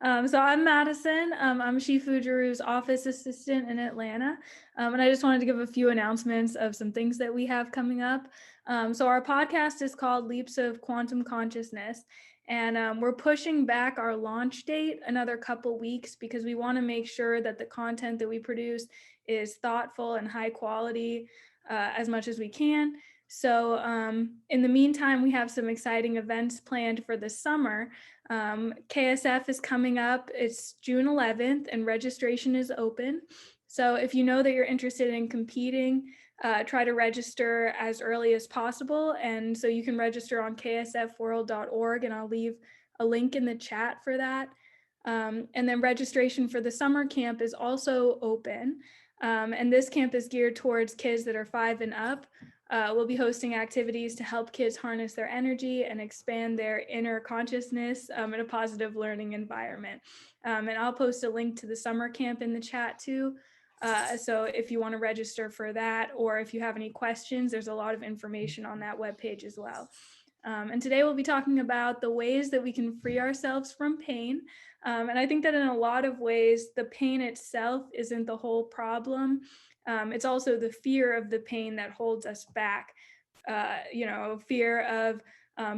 So I'm Madison. I'm Shifu Giroux's office assistant in Atlanta. And I just wanted to give a few announcements of some things that we have coming up. So our podcast is called Leaps of Quantum Consciousness. And we're pushing back our launch date another couple weeks because we want to make sure that the content that we produce is thoughtful and high quality as much as we can. So in the meantime, we have some exciting events planned for the summer. KSF is coming up. It's June 11th and registration is open. So if you know that you're interested in competing, try to register as early as possible. And so you can register on ksfworld.org, and I'll leave a link in the chat for that. And then registration for the summer camp is also open. And this camp is geared towards kids that are 5 and up. We'll be hosting activities to help kids harness their energy and expand their inner consciousness in a positive learning environment. And I'll post a link to the summer camp in the chat too. So if you want to register for that, or if you have any questions, there's a lot of information on that webpage as well. And today we'll be talking about the ways that we can free ourselves from pain. And I think that in a lot of ways, the pain itself isn't the whole problem. It's also the fear of the pain that holds us back. Fear of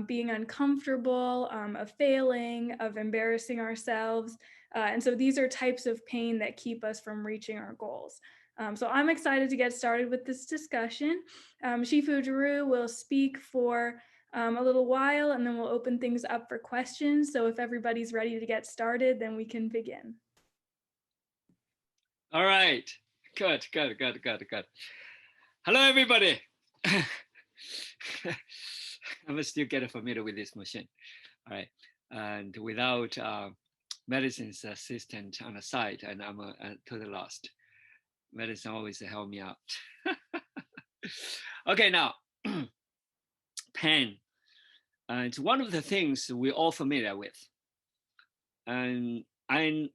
being uncomfortable, of failing, of embarrassing ourselves. And so these are types of pain that keep us from reaching our goals. So I'm excited to get started with this discussion. Shifu Giroux will speak for a little while, and then we'll open things up for questions. So if everybody's ready to get started, then we can begin. All right. Good. Hello, everybody. I'm still getting familiar with this machine. All right. And without medicine's assistant on the side, and I'm totally lost. Medicine always help me out. Okay, now, pain. It's one of the things we're all familiar with. And I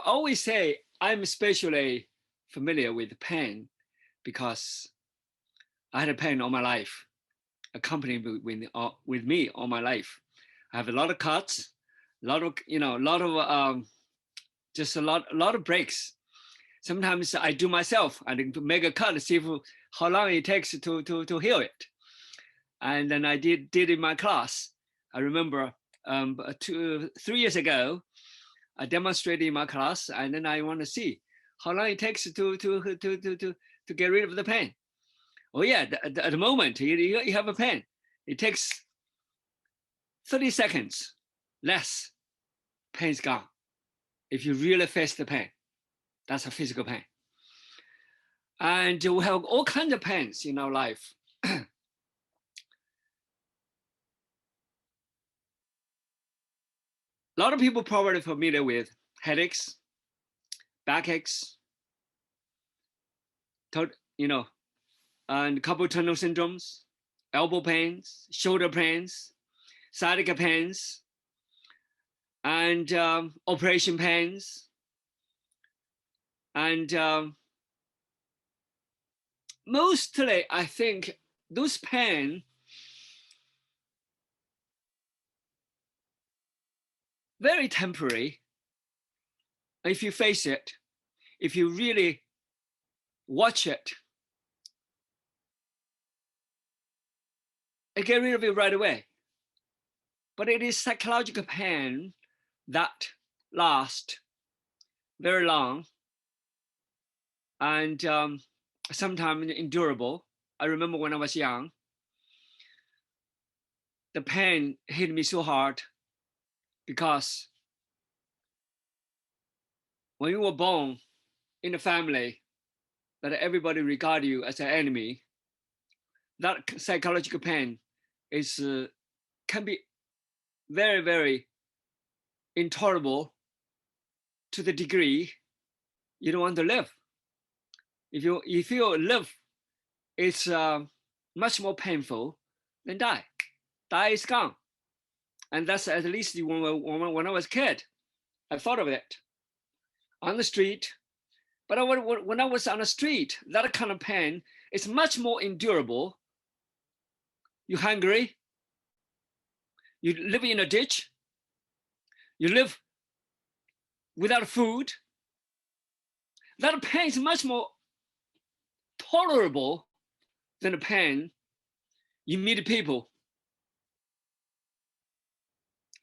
always say I'm especially familiar with pain because I had a pain all my life, accompanied with me all my life. I have a lot of cuts, a lot of breaks. Sometimes I do myself. I make a cut to see how long it takes to heal it. And then I did in my class. I remember 3 years ago, I demonstrated in my class, and then I want to see how long it takes to get rid of the pain. Oh yeah, at the moment you have a pain, it takes 30 seconds less, pain's gone. If you really face the pain, that's a physical pain. And we have all kinds of pains in our life. A lot of people probably familiar with headaches, backaches, and carpal tunnel syndromes, elbow pains, shoulder pains, sciatica pains, and operation pains. And mostly, I think those pain very temporary. If you face it, if you really watch it, I get rid of it right away. But it is psychological pain that lasts very long and sometimes endurable. I remember when I was young, the pain hit me so hard because when you were born in a family that everybody regard you as an enemy, that psychological pain is can be very, very intolerable to the degree you don't want to live. If you live, it's much more painful than die. Die is gone. And that's at least when I was a kid, I thought of it on the street. But when I was on the street, that kind of pain is much more endurable. You're hungry. You live in a ditch. You live without food. That pain is much more tolerable than the pain you meet people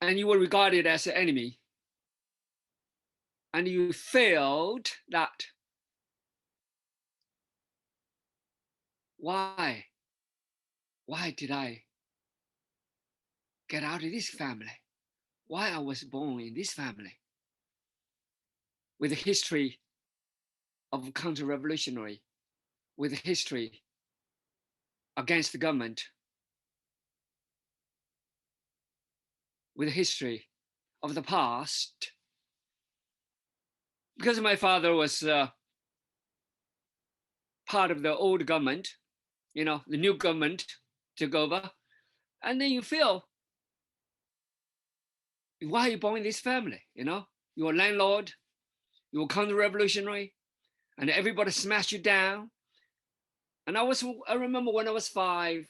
and you were regarded as an enemy and you failed that. Why did I get out of this family? Why I was born in this family with a history of counter-revolutionary, with a history against the government, with a history of the past. Because my father was part of the old government, the new government took over, and then you feel, why are you born in this family? You're a landlord, you're counter-revolutionary, and everybody smashed you down. And I remember when I was 5,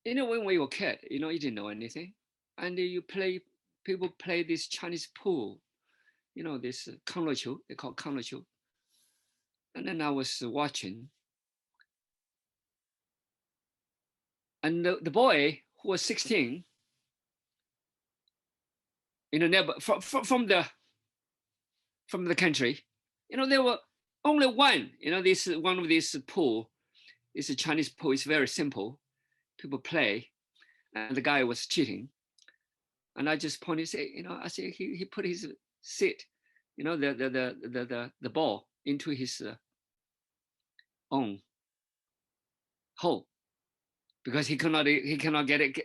when we were a kid, you didn't know anything. And people play this Chinese pool, this Kangleqiu, they call Kangleqiu. And then I was watching. And the boy who was 16, from the country, there were only one, one of these pool, this Chinese pool is very simple. People play, and the guy was cheating. And I just pointed, I say he put his seat, the ball into his own hole because he cannot get it,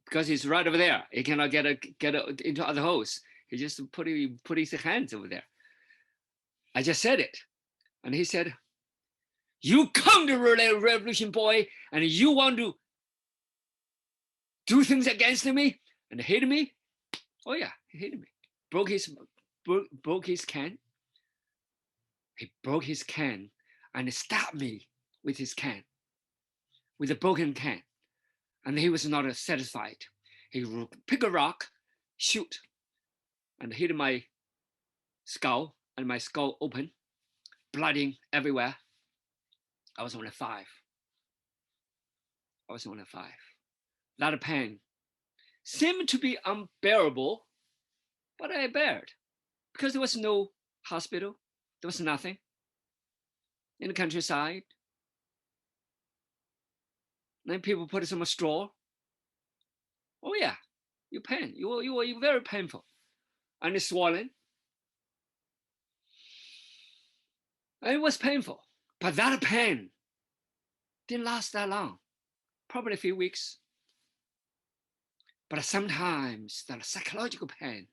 because he's right over there. He cannot get it into other holes. He just put his hands over there. I just said it, and he said, "You come to revolution, boy, and you want to do things against me and hate me." Oh yeah, he hated me. Broke his can. He broke his can and stabbed me with his can, with a broken can. And he was not satisfied. He picked a rock, shoot, and hit my skull, and my skull open, blooding everywhere. I was only 5. That pain seemed to be unbearable, but I bared because there was no hospital. There was nothing in the countryside. Then people put some straw. Oh yeah, you pain. You were very painful, and it's swollen. And it was painful, but that pain didn't last that long. Probably a few weeks. But sometimes that psychological pain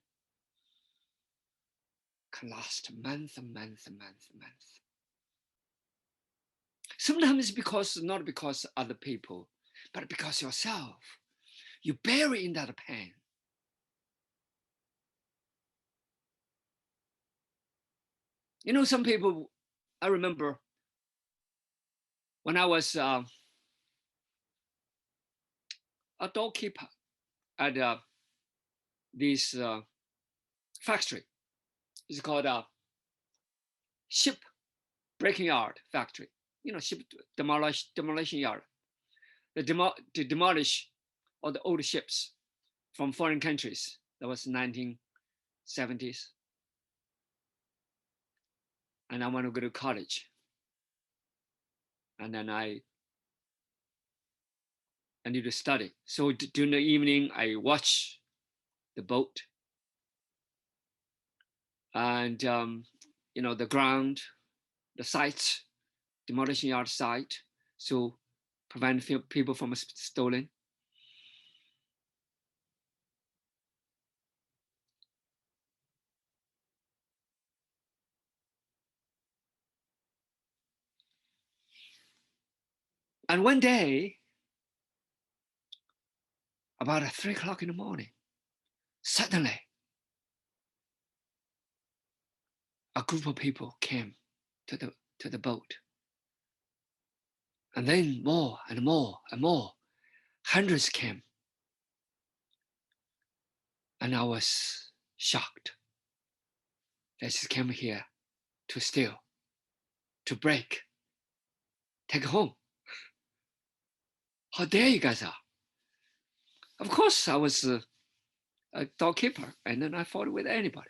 can last months and months and months and months. Sometimes not because other people, but because yourself. You bury in that pain. Some people, I remember when I was a doorkeeper at this factory. It's called a ship breaking yard factory. Ship demolition yard. They demolish all the old ships from foreign countries. That was 1970s. And I want to go to college. And then I need to study. So during the evening, I watch the boat. And, the ground, the sites, demolition yard site. So prevent people from stealing. And one day, about 3 o'clock in the morning, suddenly, a group of people came to the boat. And then more and more and more. hundreds came. And I was shocked. They just came here to steal, to break, take home. How dare you guys are? Of course, I was a dog keeper, and then I fought with anybody.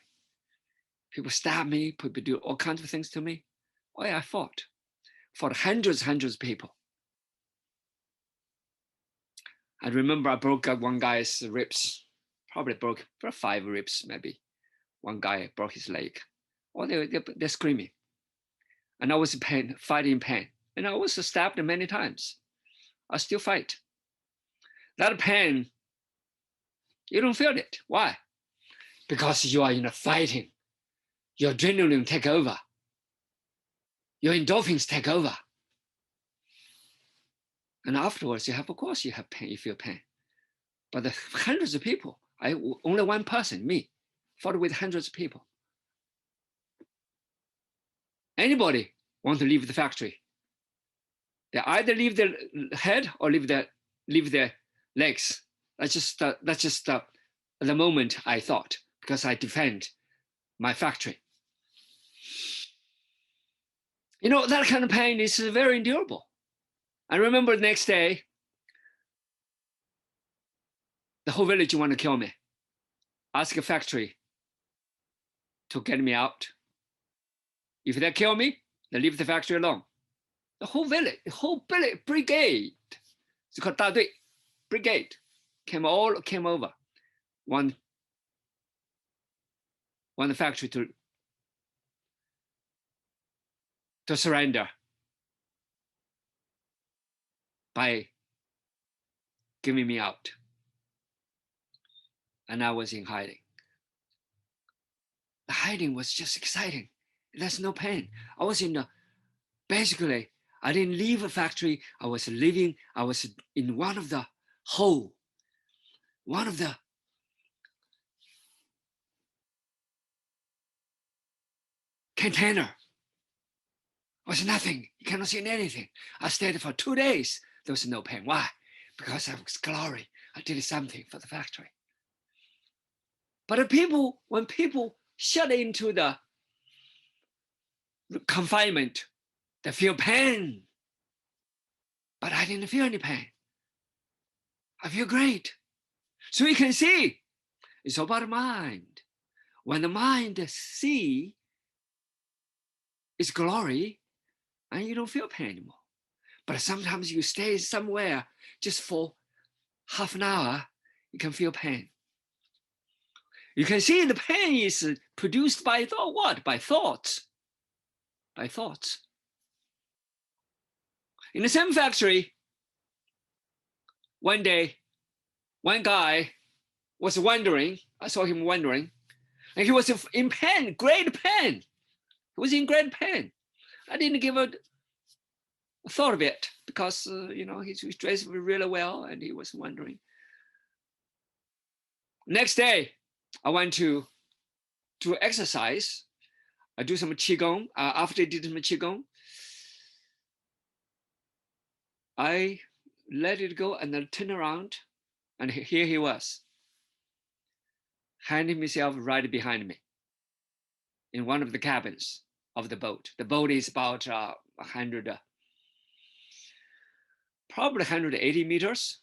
People stab me, people do all kinds of things to me. Oh yeah, I fought hundreds of people. I remember I broke one guy's ribs, probably broke 5 ribs, maybe. One guy broke his leg. Oh, they're screaming. And I was in pain, fighting in pain. And I was stabbed many times. I still fight. That pain, you don't feel it. Why? Because you are in a fighting. Your adrenaline take over. Your endorphins take over. And afterwards, of course, you have pain, you feel pain. But the hundreds of people, only one person, me, fought with hundreds of people. Anybody want to leave the factory? They either leave their head or leave their legs. That's just the moment I thought, because I defend my factory. You know, that kind of pain is very endurable. I remember the next day, the whole village wanted to kill me. Ask a factory to get me out. If they kill me, they leave the factory alone. The whole village, brigade, it's called 大队, brigade, came over, want the factory to surrender by giving me out. And I was in hiding. The hiding was just exciting. There's no pain. I was basically, I didn't leave a factory. I was in one of the container. It was nothing. You cannot see anything. I stayed for 2 days. There was no pain. Why? Because I was glory. I did something for the factory. But when people shut into the confinement, they feel pain. But I didn't feel any pain. I feel great. So you can see, it's all about the mind. When the mind see its glory, and you don't feel pain anymore. But sometimes you stay somewhere just for half an hour, you can feel pain. You can see the pain is produced by what? By thoughts. By thoughts. In the same factory, one day, one guy was wandering. I saw him wandering, and he was in pain, great pain. He was in great pain. I didn't give a thought of it because he's dressed really well, and he was wandering. Next day, I went to exercise. I do some qigong. After I did some qigong, I let it go and then turn around, and here he was, handing himself right behind me in one of the cabins of the boat. The boat is about 100, probably 180 meters.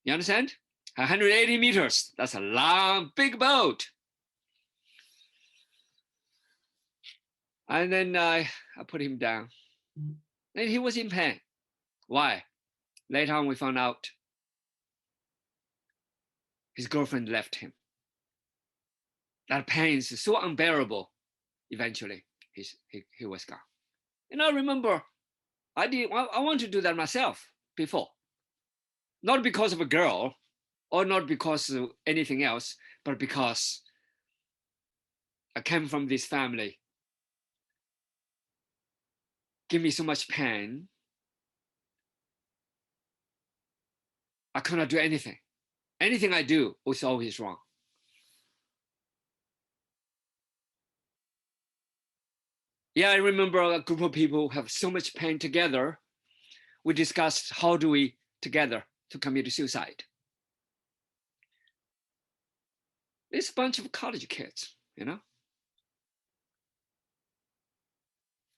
You understand? 180 meters. That's a long, big boat. And then I put him down. And he was in pain. Why? Later on, we found out his girlfriend left him. That pain is so unbearable. Eventually, he was gone. And I remember I want to do that myself before. Not because of a girl or not because of anything else, but because I came from this family. Give me so much pain. I could not do anything. Anything I do was always wrong. Yeah, I remember a group of people have so much pain together. We discussed how do we together to commit suicide. It's a bunch of college kids,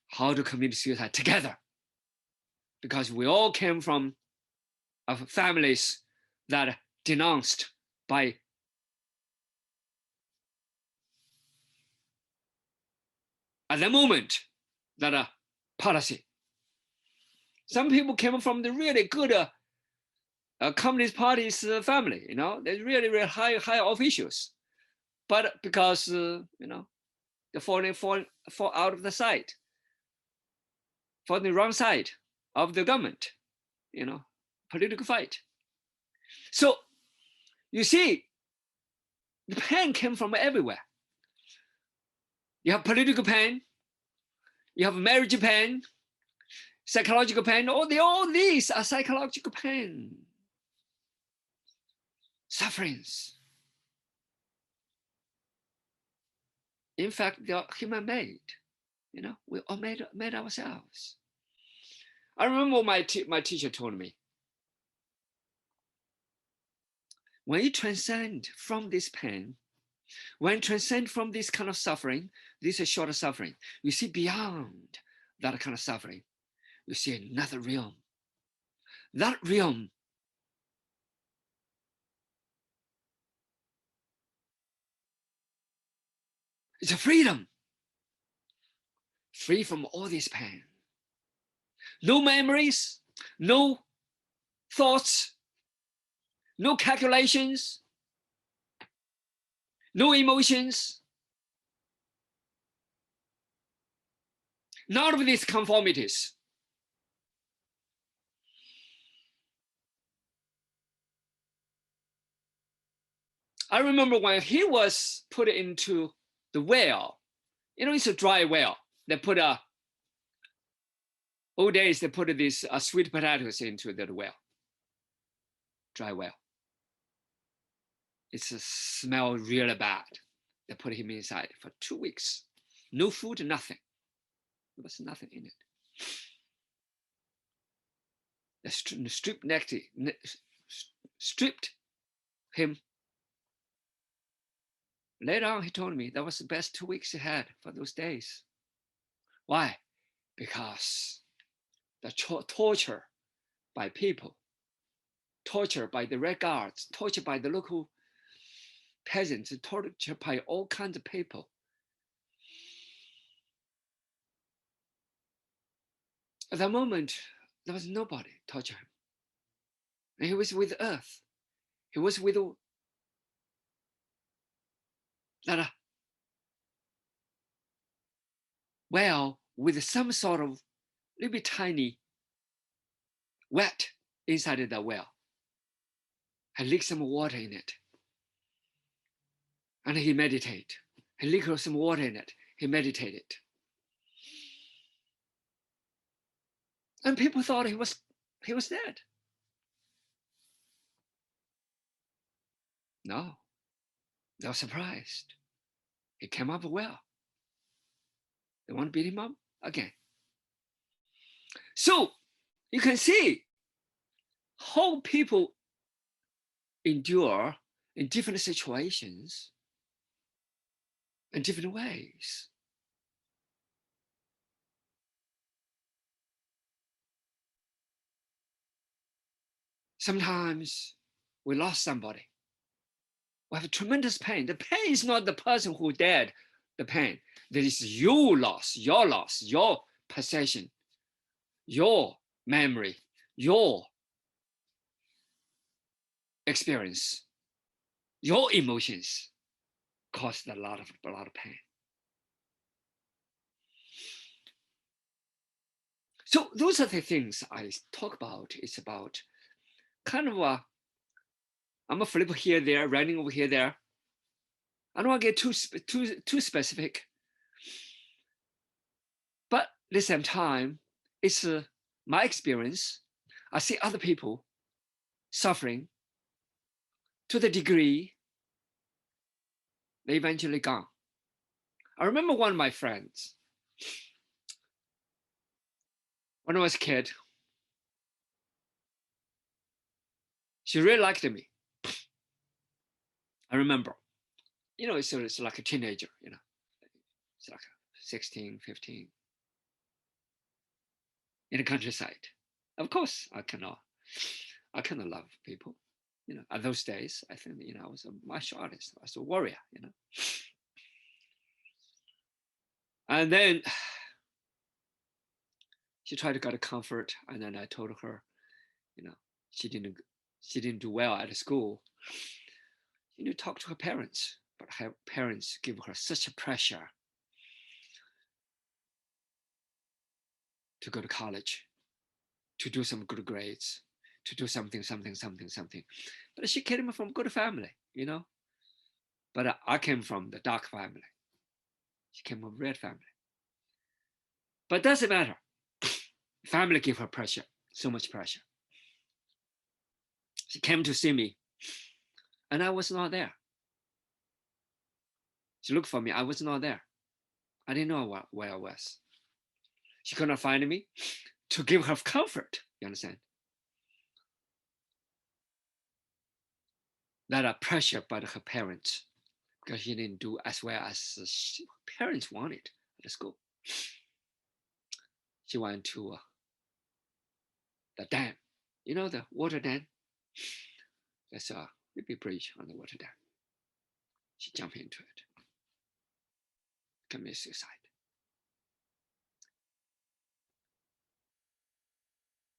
how to commit suicide together, because we all came from families that are denounced by at the moment that policy. Some people came from the really good Communist Party's family, they're really, really high officials, but because they fall out of the side, for the wrong side of the government, political fight. So you see, the pain came from everywhere. You have political pain, you have marriage pain, psychological pain. All these are psychological pain, sufferings. In fact, they are human made. We all made ourselves. I remember my teacher told me, when you transcend from this pain, when you transcend from this kind of suffering, this is short suffering, you see beyond that kind of suffering, you see another realm. That realm is a freedom, free from all this pain. No memories, no thoughts, no calculations, no emotions, none of these conformities. I remember when he was put into the well, it's a dry well. They put old days, they put these sweet potatoes into the well, dry well. It's smell really bad. They put him inside for 2 weeks. No food, nothing. There was nothing in it. They stripped him. Later on, he told me that was the best 2 weeks he had for those days. Why? Because the torture by people, torture by the Red Guards, torture by the local peasants, torture by all kinds of people. At that moment, there was nobody torture him. And he was with earth. He was with that well, with some sort of little bit tiny wet inside of the well. I lick some water in it. And he meditate. He lick some water in it. He meditated. And people thought he was dead. No, they were surprised. He came up well. They want to beat him up again. So you can see how people endure in different situations in different ways. Sometimes we lost somebody. We have tremendous pain. The pain is not the person who died, the pain. That is your loss, your possession, your memory, your experience, your emotions caused a lot of pain. So those are the things I talk about. It's about kind of I'm a flip here, there, running over here, there. I don't want to get too specific. But at the same time, it's my experience. I see other people suffering to the degree they eventually gone. I remember one of my friends, when I was a kid, She really liked me. I remember, it's like a teenager, it's like 16, 15 in the countryside. Of course, I cannot love people. At those days, I think, I was a martial artist. I was a warrior, And then she tried to get a comfort, and then I told her, you know, she didn't do well at school. Talk to her parents, but her parents give her such a pressure to go to college, to do some good grades, to do something, something, something, something. But she came from a good family. But I came from the dark family. She came from a red family. But it doesn't matter. Family gave her pressure, so much pressure. She came to see me, and I was not there. She looked for me. I was not there. I didn't know where I was. She could not find me to give her comfort. You understand? That are pressured by her parents because she didn't do as well as her parents wanted at the school. She went to the dam. The water dam? There's a big bridge on the water dam. She jumped into it, committed suicide.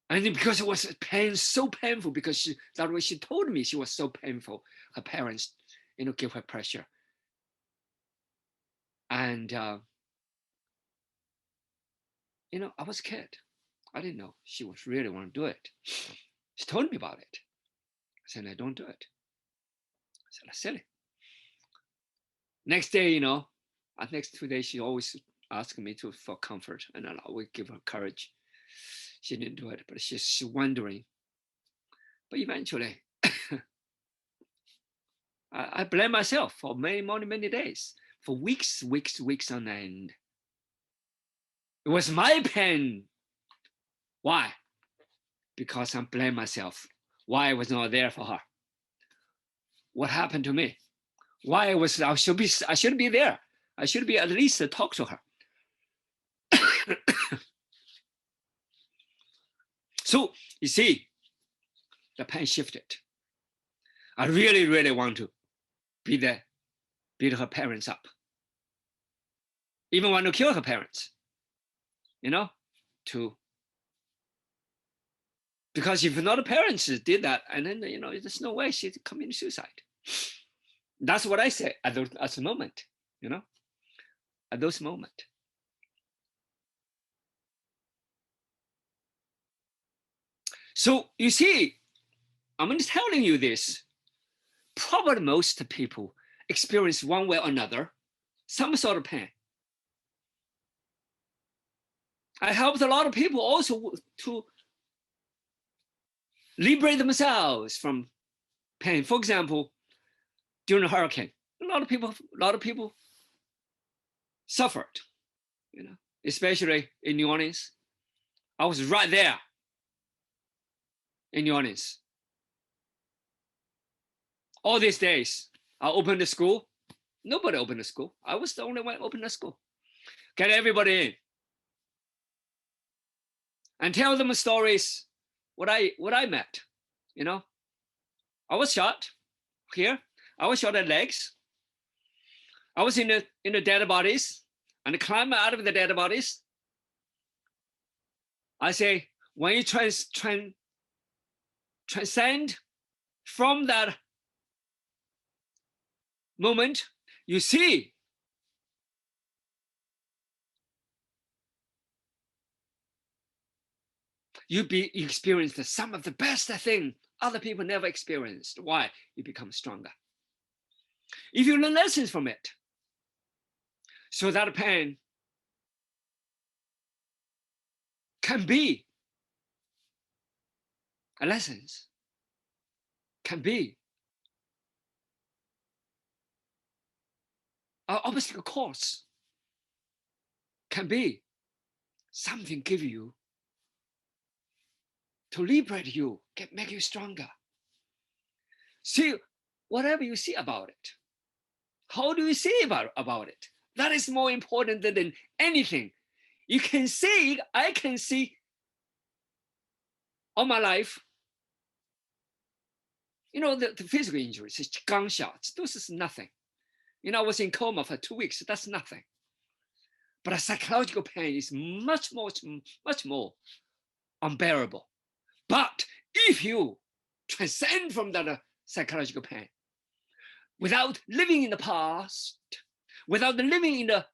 And because it was so painful, because that way she told me she was so painful, her parents, give her pressure. And, I was scared. I didn't know she was really want to do it. She told me about it. I said, I don't do it. I said, that's silly. Next day, next 2 days, she always asked me for comfort, and I would give her courage. She didn't do it, but she's wondering. But eventually, I blame myself for many days, for weeks on end. It was my pain. Why? Because I blame myself. Why I was not there for her? What happened to me? Why I should be there. I should be at least to talk to her. So you see, the pain shifted. I really want to be there, beat her parents up, even want to kill her parents. Because if not the parents did that, and then there's no way she'd commit suicide. That's what I said at the moment. At those moments. So you see, I'm just telling you this. Probably most people experience one way or another some sort of pain. I helped a lot of people also to liberate themselves from pain. For example, during a hurricane, a lot of people suffered, especially in New Orleans. I was right there in New Orleans. All these days, I opened the school. Nobody opened the school. I was the only one opening the school. Get everybody in and tell them stories. What I met. I was shot here. I was shot at legs. I was in the dead bodies, and climb out of the dead bodies. I say, when you transcend from that moment, you see you experience some of the best thing other people never experienced. Why? You become stronger. If you learn lessons from it, so that pain can be a lessons, can be an obstacle course, can be something give you to liberate you, make you stronger. See whatever you see about it. How do you see about it? That is more important than anything. You can see, I can see all my life, the physical injuries, 钢小, this is nothing. I was in coma for 2 weeks, that's nothing. But a psychological pain is much more unbearable. But if you transcend from that psychological pain, without living in the past, without living in the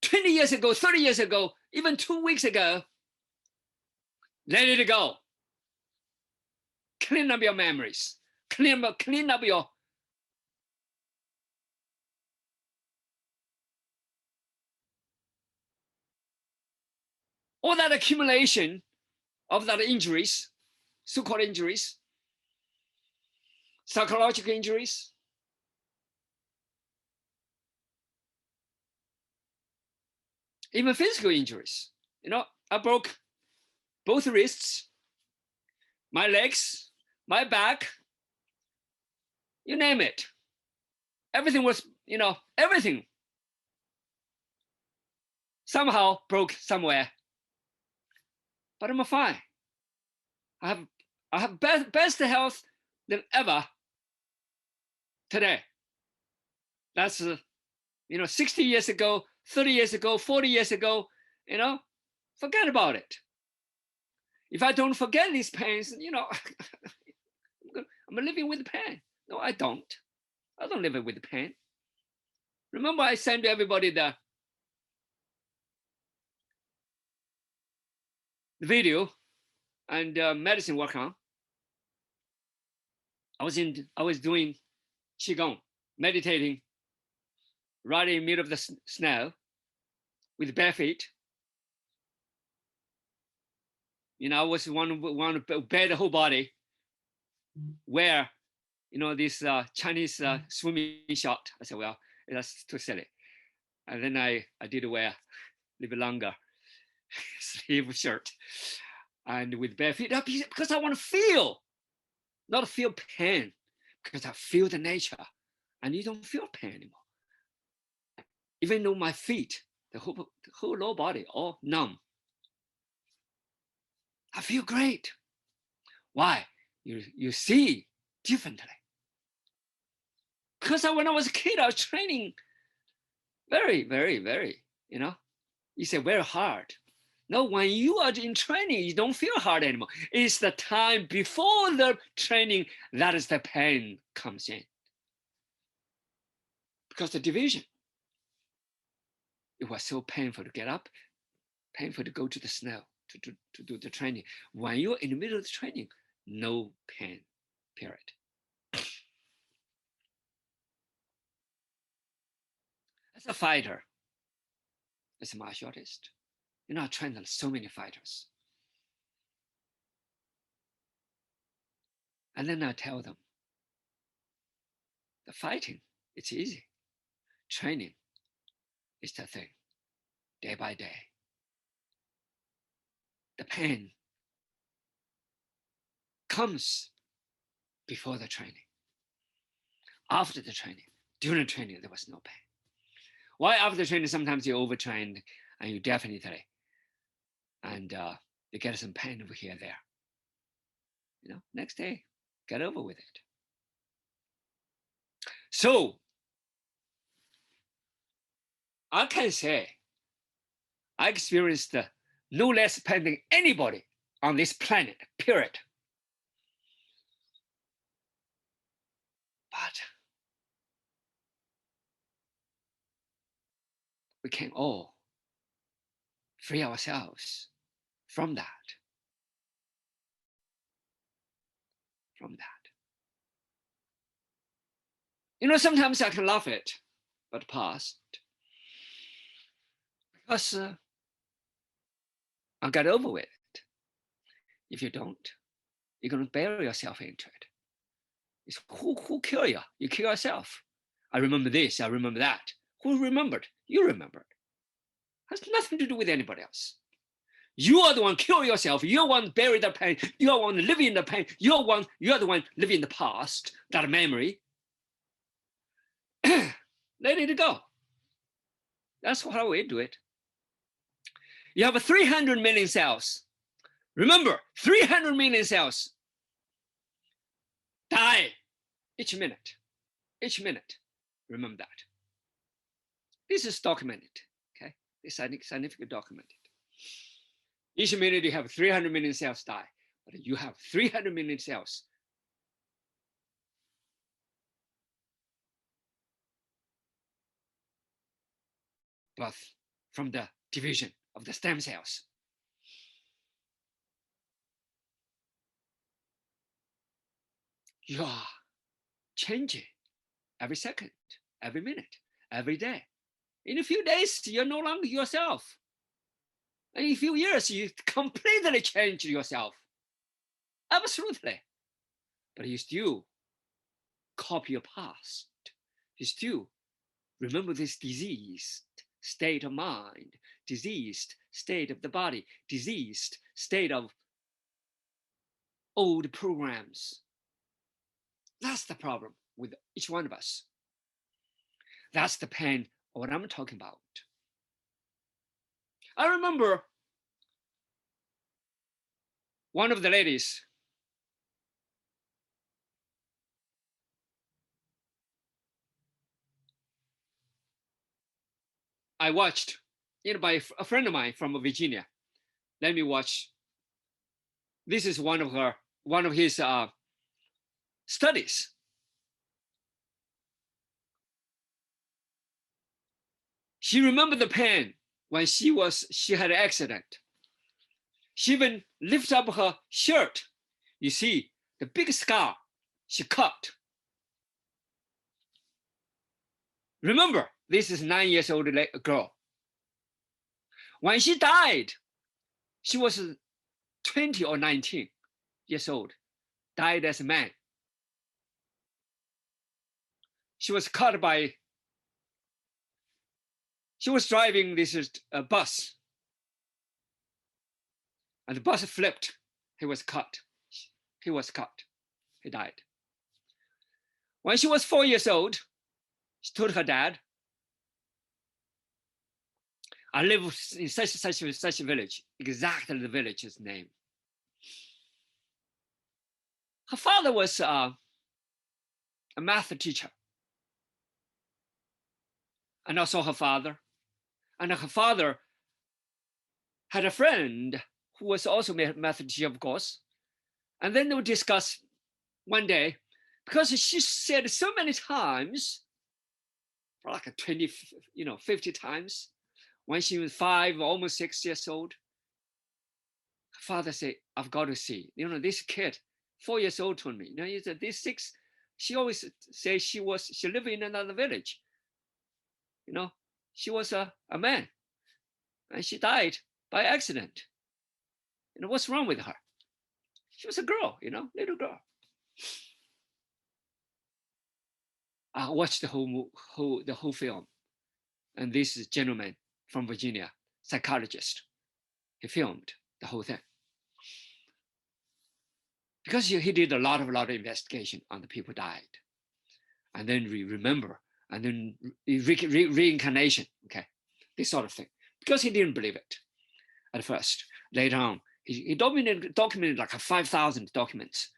20 years ago, 30 years ago, even 2 weeks ago, let it go. Clean up your memories. Clean up your all that accumulation of that injuries, so-called injuries, psychological injuries, even physical injuries. I broke both wrists, my legs, my back, you name it. Everything was, everything somehow broke somewhere. But I'm fine. I have best health than ever today. That's 60 years ago, 30 years ago, 40 years ago, forget about it. If I don't forget these pains, I'm living with pain. No, I don't. I don't live with pain. Remember, I sent everybody the video and medicine work on. I was doing qigong, meditating, right in the middle of the snow, with bare feet. I was one to bare the whole body, wear, this Chinese swimming short. I said, well, that's too silly. And then I did wear a little bit longer sleeve shirt, and with bare feet, because I want to feel, not feel pain, because I feel the nature, and you don't feel pain anymore. Even though my feet, the whole lower body, all numb, I feel great. Why? You see differently. Because when I was a kid, I was training very, very, very, you say very hard. No, when you are in training, you don't feel hard anymore. It's the time before the training that is the pain comes in. Because the division, it was so painful to get up, painful to go to the snow to do the training. When you're in the middle of the training, no pain, period. As a fighter, as a martial artist, I trained so many fighters. And then I tell them, the fighting, it's easy. Training is the thing, day by day. The pain comes before the training. After the training, during the training, there was no pain. Why after the training, sometimes you're overtrained and you definitely, and you get some pain over here, there. Next day, get over with it. So, I can say I experienced no less pain than anybody on this planet, period. But we can all free ourselves from that. Sometimes I can laugh at but past, because I got over with it. If you don't, you're going to bury yourself into it. It's who kill you? You kill yourself. I remember this, I remember that. Who remembered? You remembered. Has nothing to do with anybody else. You are the one kill yourself. You're the one bury the pain. You're the one living in the pain. You're the one living in the past, that memory. Let it go. That's how we do it. You have 300 million cells. Remember, 300 million cells die each minute. Each minute. Remember that. This is documented. Okay, it's scientifically documented. Each minute you have 300 million cells die, but you have 300 million cells birth from the division of the stem cells. You are changing every second, every minute, every day. In a few days, you're no longer yourself. And in a few years, you completely change yourself. Absolutely. But you still copy your past. You still remember this diseased state of mind, diseased state of the body, diseased state of old programs. That's the problem with each one of us. That's the pain of what I'm talking about. I remember one of the ladies, I watched, by a friend of mine from Virginia. Let me watch. This is one of his studies. She remembered the pain when she had an accident. She even lifted up her shirt. You see the big scar she cut. Remember, this is 9 years old girl. When she died, she was 20 or 19 years old, died as a man. She was cut by, she was driving this bus, and the bus flipped. He was cut. He was cut. He died. When she was 4 years old, she told her dad, I live in such a village, exactly the village's name. Her father was a math teacher, and also her father. And her father had a friend who was also a math teacher, of course. And then they would discuss one day, because she said so many times, for like 20, 50 times, when she was 5, almost 6 years old, her father said, I've got to see, this kid, 4 years old told me, he said, this 6, she always says she lived in another village. She was a man, and she died by accident. What's wrong with her? She was a girl, little girl. I watched the whole film, and this gentleman from Virginia, psychologist, he filmed the whole thing because he did a lot of investigation on the people who died, and then remember, and then reincarnation, okay, this sort of thing, because he didn't believe it at first. Later on, he documented like 5,000 documents.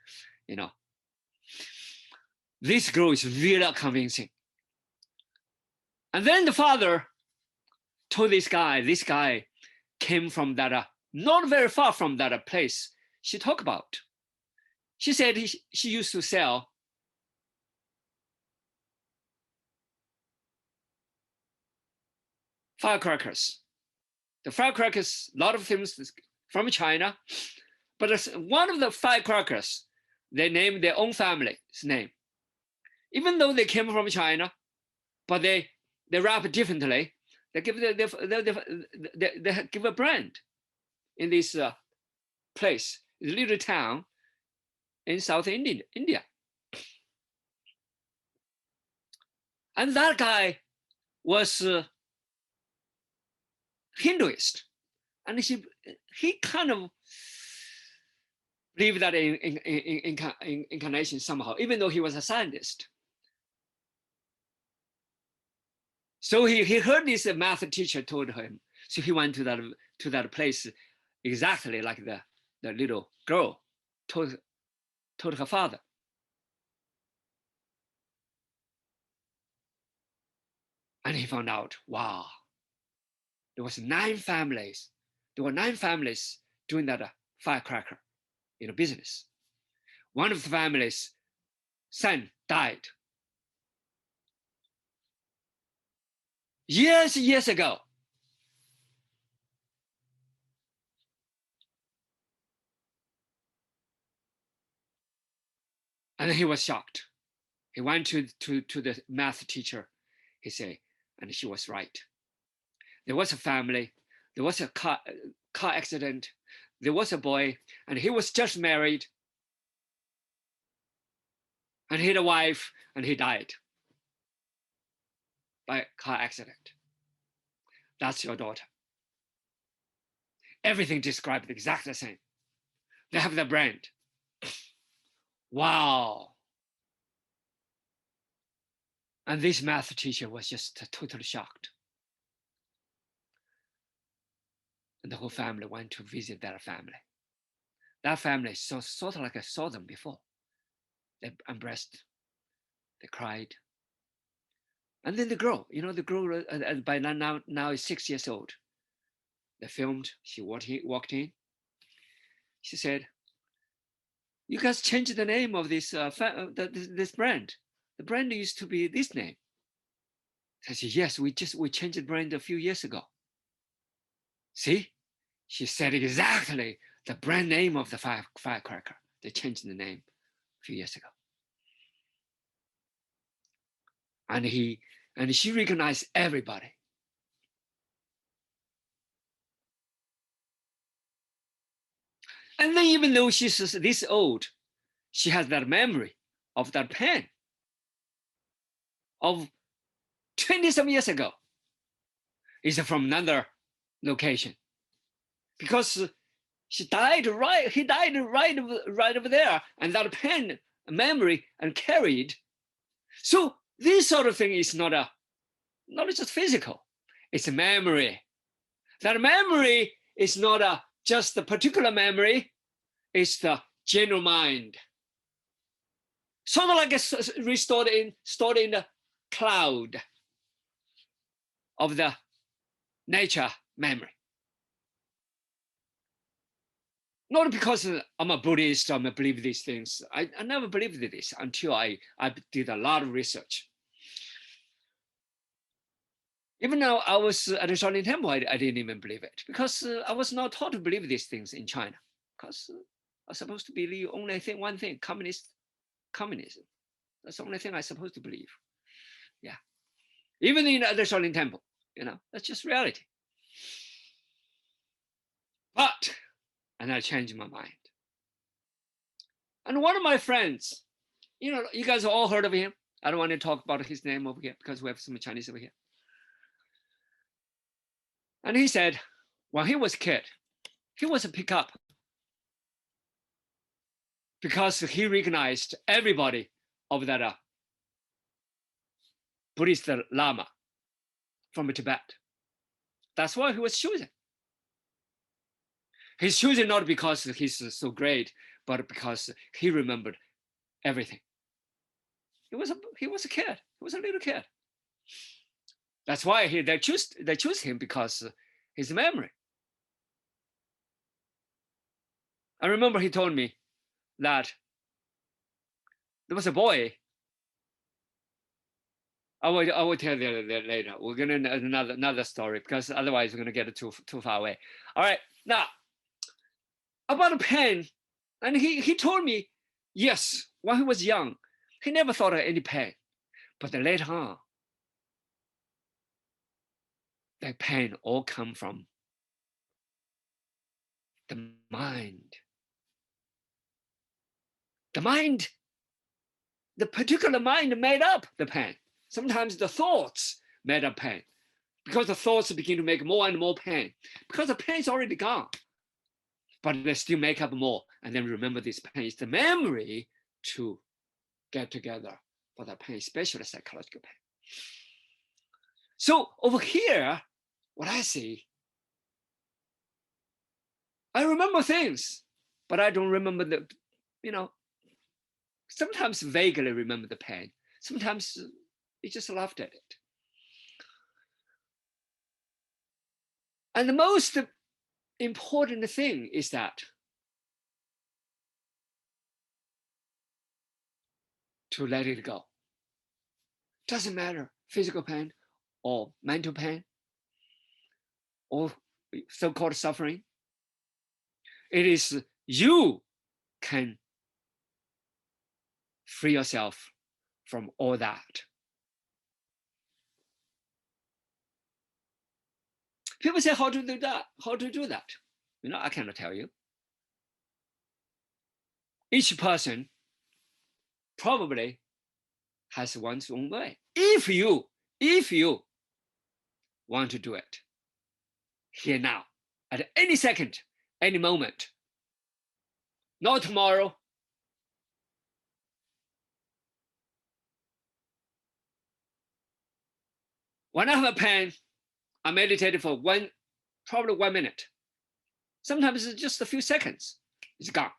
This girl is really convincing. And then the father told this guy came from that, not very far from that place she talked about. She said she used to sell firecrackers. The firecrackers, a lot of things from China, but one of the firecrackers, they named their own family's name. Even though they came from China, but they wrap it differently. They give they give a brand in this place, a little town in South India. And that guy was Hinduist, And he kind of believed that in incarnation somehow, even though he was a scientist. So he heard this math teacher told him. So he went to that place exactly like the little girl told her father. And he found out, wow, there were 9 families doing that firecracker business. One of the families' son died years ago. And he was shocked. He went to the math teacher. He said, and she was right. There was a family. There was a car accident. There was a boy, and he was just married. And he had a wife, and he died by car accident. That's your daughter. Everything described exactly the same. They have the brand. Wow. And this math teacher was just totally shocked. And the whole family went to visit that family. That family sort of like I saw them before. They embraced, they cried. And then the girl by now is 6 years old. They filmed, she walked in. She said, you guys changed the name of this this brand. The brand used to be this name. I said, yes, we changed the brand a few years ago. See, she said exactly the brand name of the firecracker. They changed the name a few years ago. And she recognized everybody. And then even though she's this old, she has that memory of that pen of 20-some years ago. It's from another location. Because he died right over there, and that pen memory and carried. So this sort of thing is not just physical, it's a memory. That memory is not just the particular memory, it's the general mind. Sort of like stored in the cloud of the nature memory. Not because I'm a Buddhist, I believe these things. I never believed this until I did a lot of research. Even though I was at the Shaolin Temple, I didn't even believe it because I was not taught to believe these things in China. Because I was supposed to believe only one thing, communism. That's the only thing I'm supposed to believe. Yeah. Even in the Shaolin Temple, that's just reality. But, and I changed my mind. And one of my friends, you guys have all heard of him. I don't want to talk about his name over here because we have some Chinese over here. And he said, when he was a kid, he was a pickup because he recognized everybody of that Buddhist Lama from Tibet. That's why he was chosen. He's chosen not because he's so great, but because he remembered everything. He was a kid. He was a little kid. That's why they choose him because his memory. I remember he told me that there was a boy. I will tell you that later. We're gonna another story because otherwise we're gonna get too far away. All right, now about a pen, and he told me, yes, when he was young, he never thought of any pen, but later on, that pen all come from the mind. The mind, the particular mind made up the pen. Sometimes the thoughts made up pen. because the thoughts begin to make more and more pain, because the pain is already gone, but they still make up more. And then remember this pain is the memory to get together for the pain, especially psychological pain. So over here, what I see, I remember things, but I don't remember sometimes vaguely remember the pain. Sometimes you just laughed at it. And the most important thing is that to let it go. Doesn't matter, physical pain or mental pain or so-called suffering. It is you can free yourself from all that. People say, how to do that? How to do that? I cannot tell you. Each person probably has one's own way. If you want to do it, here now, at any second, any moment, not tomorrow, when I have a pain, I meditate for probably 1 minute. Sometimes it's just a few seconds, it's gone.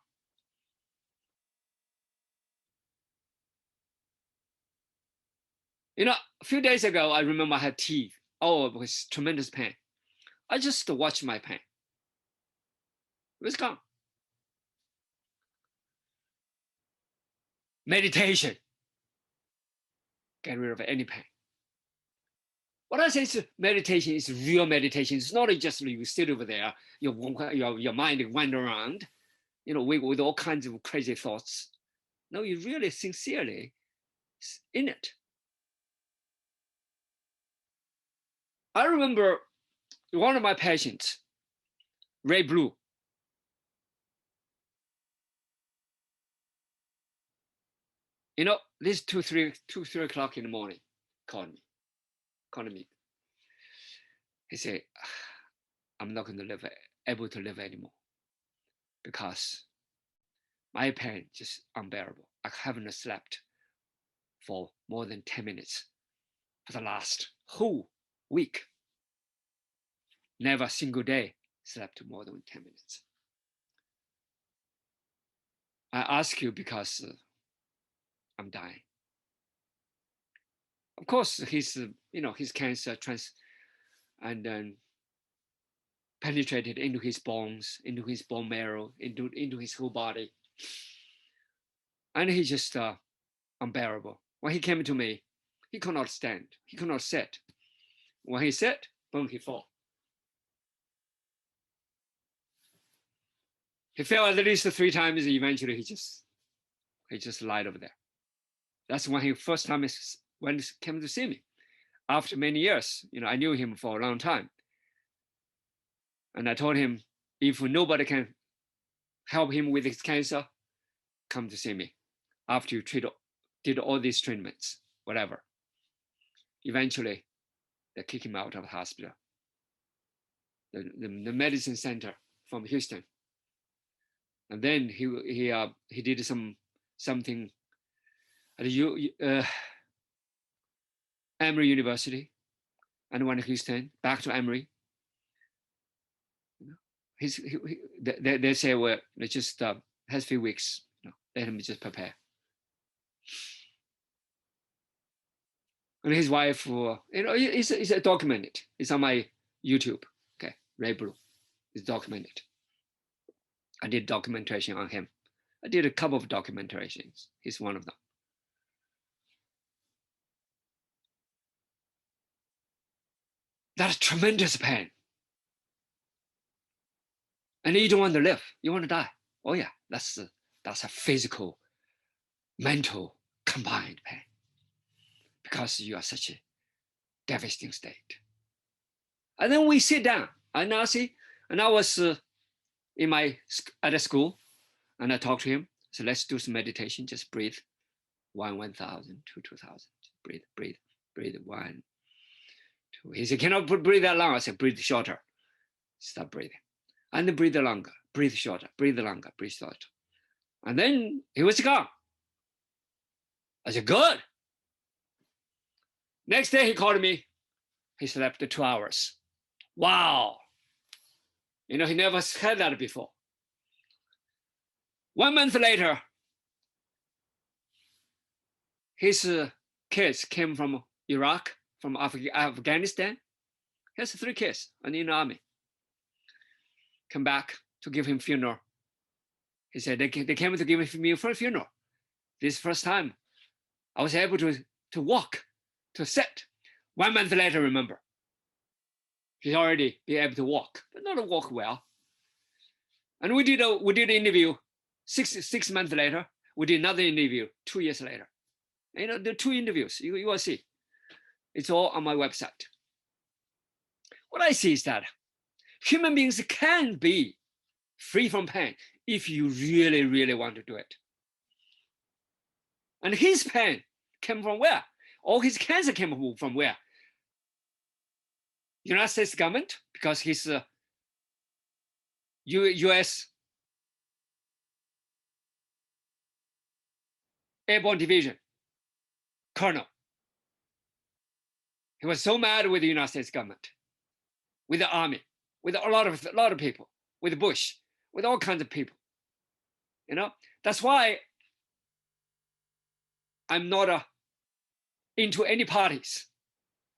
A few days ago, I remember I had teeth. Oh, it was tremendous pain. I just watched my pain. It was gone. Meditation. Get rid of any pain. What I say is meditation is real meditation. It's not just you sit over there, your mind wander around, with all kinds of crazy thoughts. No, you really sincerely in it. I remember one of my patients, Ray Blue. This 2-3 o'clock in the morning, called me. He said, I'm not going to able to live anymore because my pain is just unbearable. I haven't slept for more than 10 minutes for the last whole week. Never a single day slept more than 10 minutes. I ask you because I'm dying. Of course, his cancer and then penetrated into his bones, into his bone marrow, into his whole body. And he just unbearable. When he came to me, he could not stand. He could not sit. When he sat, boom, he fall. He fell at least 3 times. Eventually, he just lied over there. That's when he first time when he came to see me. After many years, I knew him for a long time. And I told him, if nobody can help him with his cancer, come to see me. After you did all these treatments, whatever. Eventually, they kick him out of the hospital. The medicine center from Houston. And then he did something at Emory University, and went to Houston, back to Emory. They say, well, it just has a few weeks. Let him just prepare. And his wife, it's documented. It's on my YouTube. Okay, Ray Blue. It's documented. I did documentation on him. I did a couple of documentations. He's one of them. That's tremendous pain. And you don't want to live. You want to die. Oh yeah, that's a physical, mental, combined pain. Because you are such a devastating state. And then we sit down. And I was at a school, and I talked to him. So let's do some meditation. Just breathe. 1,000, 2,000. Breathe. 1. 2. He said, cannot breathe that long. I said, breathe shorter. Stop breathing. And then breathe longer, breathe shorter, breathe longer, breathe shorter. And then he was gone. I said, good. Next day he called me. He slept 2 hours. Wow. You know, he never had that before. 1 month later, his kids came from Iraq, from Afghanistan. He has 3 kids in the army. Come back to give him funeral. He said they came to give me for a funeral. This first time I was able to walk, to sit. 1 month later, remember, he's already be able to walk, but not walk well. And we did an interview 6 months later. We did another interview 2 years later. You know, the 2 interviews, you will see. It's all on my website. What I see is that human beings can be free from pain if you really, really want to do it. And his pain came from where? All his cancer came from where? United States government, because he's U.S. Airborne Division colonel. He was so mad with the United States government, with the army, with a lot of people, with Bush, with all kinds of people. You know, that's why I'm not into any parties.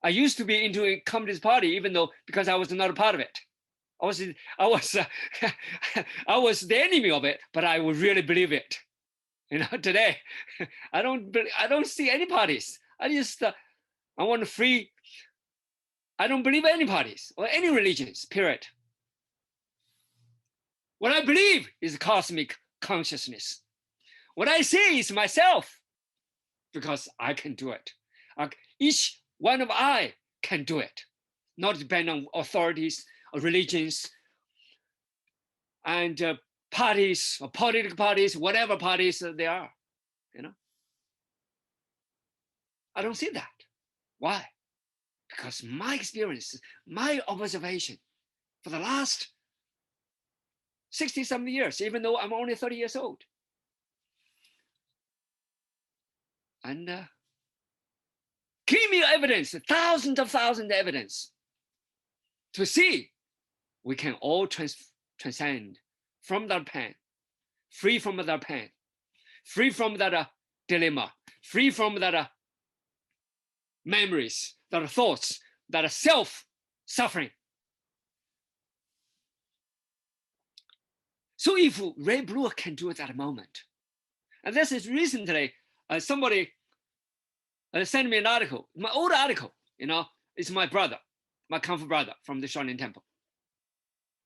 I used to be into a Communist Party, even though because I was not a part of it. I was I was the enemy of it, but I would really believe it. You know, today I don't see any parties. I want free. I don't believe any parties or any religions. Period. What I believe is cosmic consciousness. What I see is myself, because I can do it. Each one of I can do it, not depend on authorities or religions and parties or political parties, whatever parties they are. You know, I don't see that. Why? Because my experience, my observation for the last 60-something years, even though I'm only 30 years old. And give me evidence, thousands of evidence to see we can all transcend from that pain, free from that pain, free from that dilemma, free from that memories, that thoughts, that self-suffering. So if Ray Brewer can do it at a moment, and this is recently somebody sent me an article, my old article, you know, it's my brother, my Kung Fu brother from the Shaolin Temple.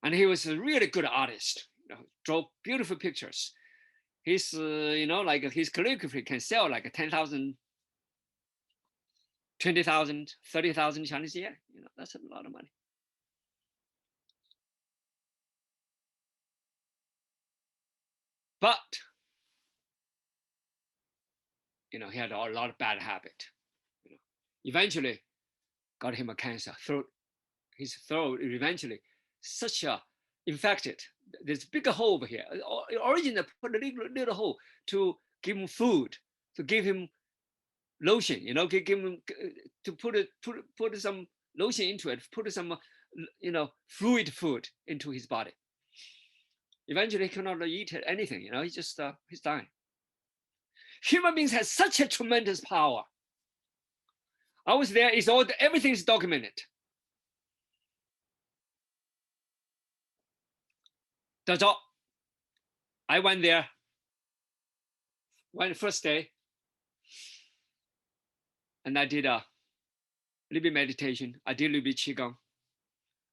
And he was a really good artist, you know, draw beautiful pictures. His, you know, like his calligraphy can sell like 10,000, 20,000, 30,000 Chinese a year. You know, that's a lot of money. But, you know, he had a lot of bad habit. You know, eventually got him a cancer. His throat eventually such a infected. There's a big hole over here. Originally put a little hole to give him food, to give him lotion. You know, give him to put some lotion into it, put some you know, fluid food into his body. Eventually, he cannot eat anything. You know, he's dying. Human beings have such a tremendous power. I was there. Everything's documented. That's all. I went there. Went first day, and I did a little bit meditation. I did a little bit qigong.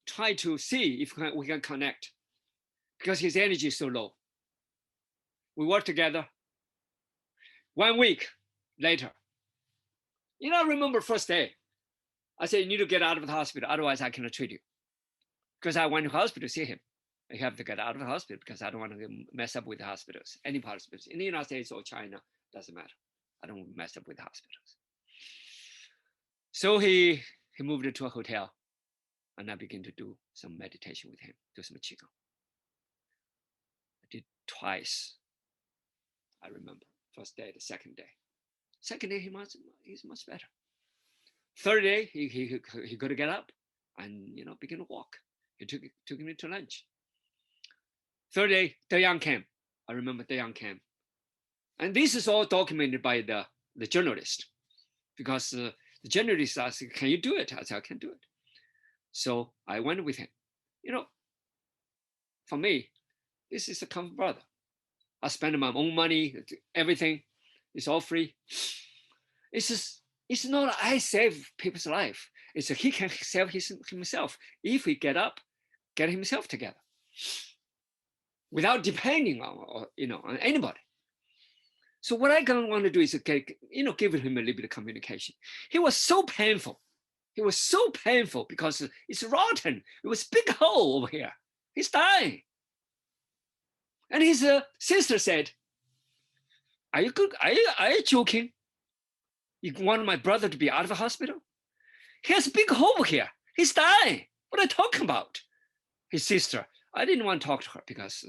Try to see if we can connect, because his energy is so low. We worked together. 1 week later, you know, I remember first day, I said, you need to get out of the hospital, otherwise I cannot treat you. Because I went to the hospital to see him. I have to get out of the hospital because I don't want to mess up with the hospitals. Any hospitals in the United States or China, doesn't matter. I don't mess up with the hospitals. So he he moved to a hotel, and I began to do some meditation with him, do some qigong. I did twice. I remember first day, the second day. Second day, he's much better. Third day, he could get up and begin to walk. He took me to lunch. Third day, De Yang came. I remember De Yang came, and this is all documented by the journalist, because the journalist asked, "Can you do it?" I said, "I can do it." So I went with him. For me, this is a comfort brother. I spend my own money, everything is all free. It's not I save people's life. It's he can save himself if he get himself together without depending on anybody. So what I want to do is give him a little bit of communication. He was so painful. It was so painful because it's rotten. It was a big hole over here. He's dying. And his sister said, "Are you good? Are you joking? You want my brother to be out of the hospital? He has a big hole over here. He's dying. What are you talking about?" His sister. I didn't want to talk to her because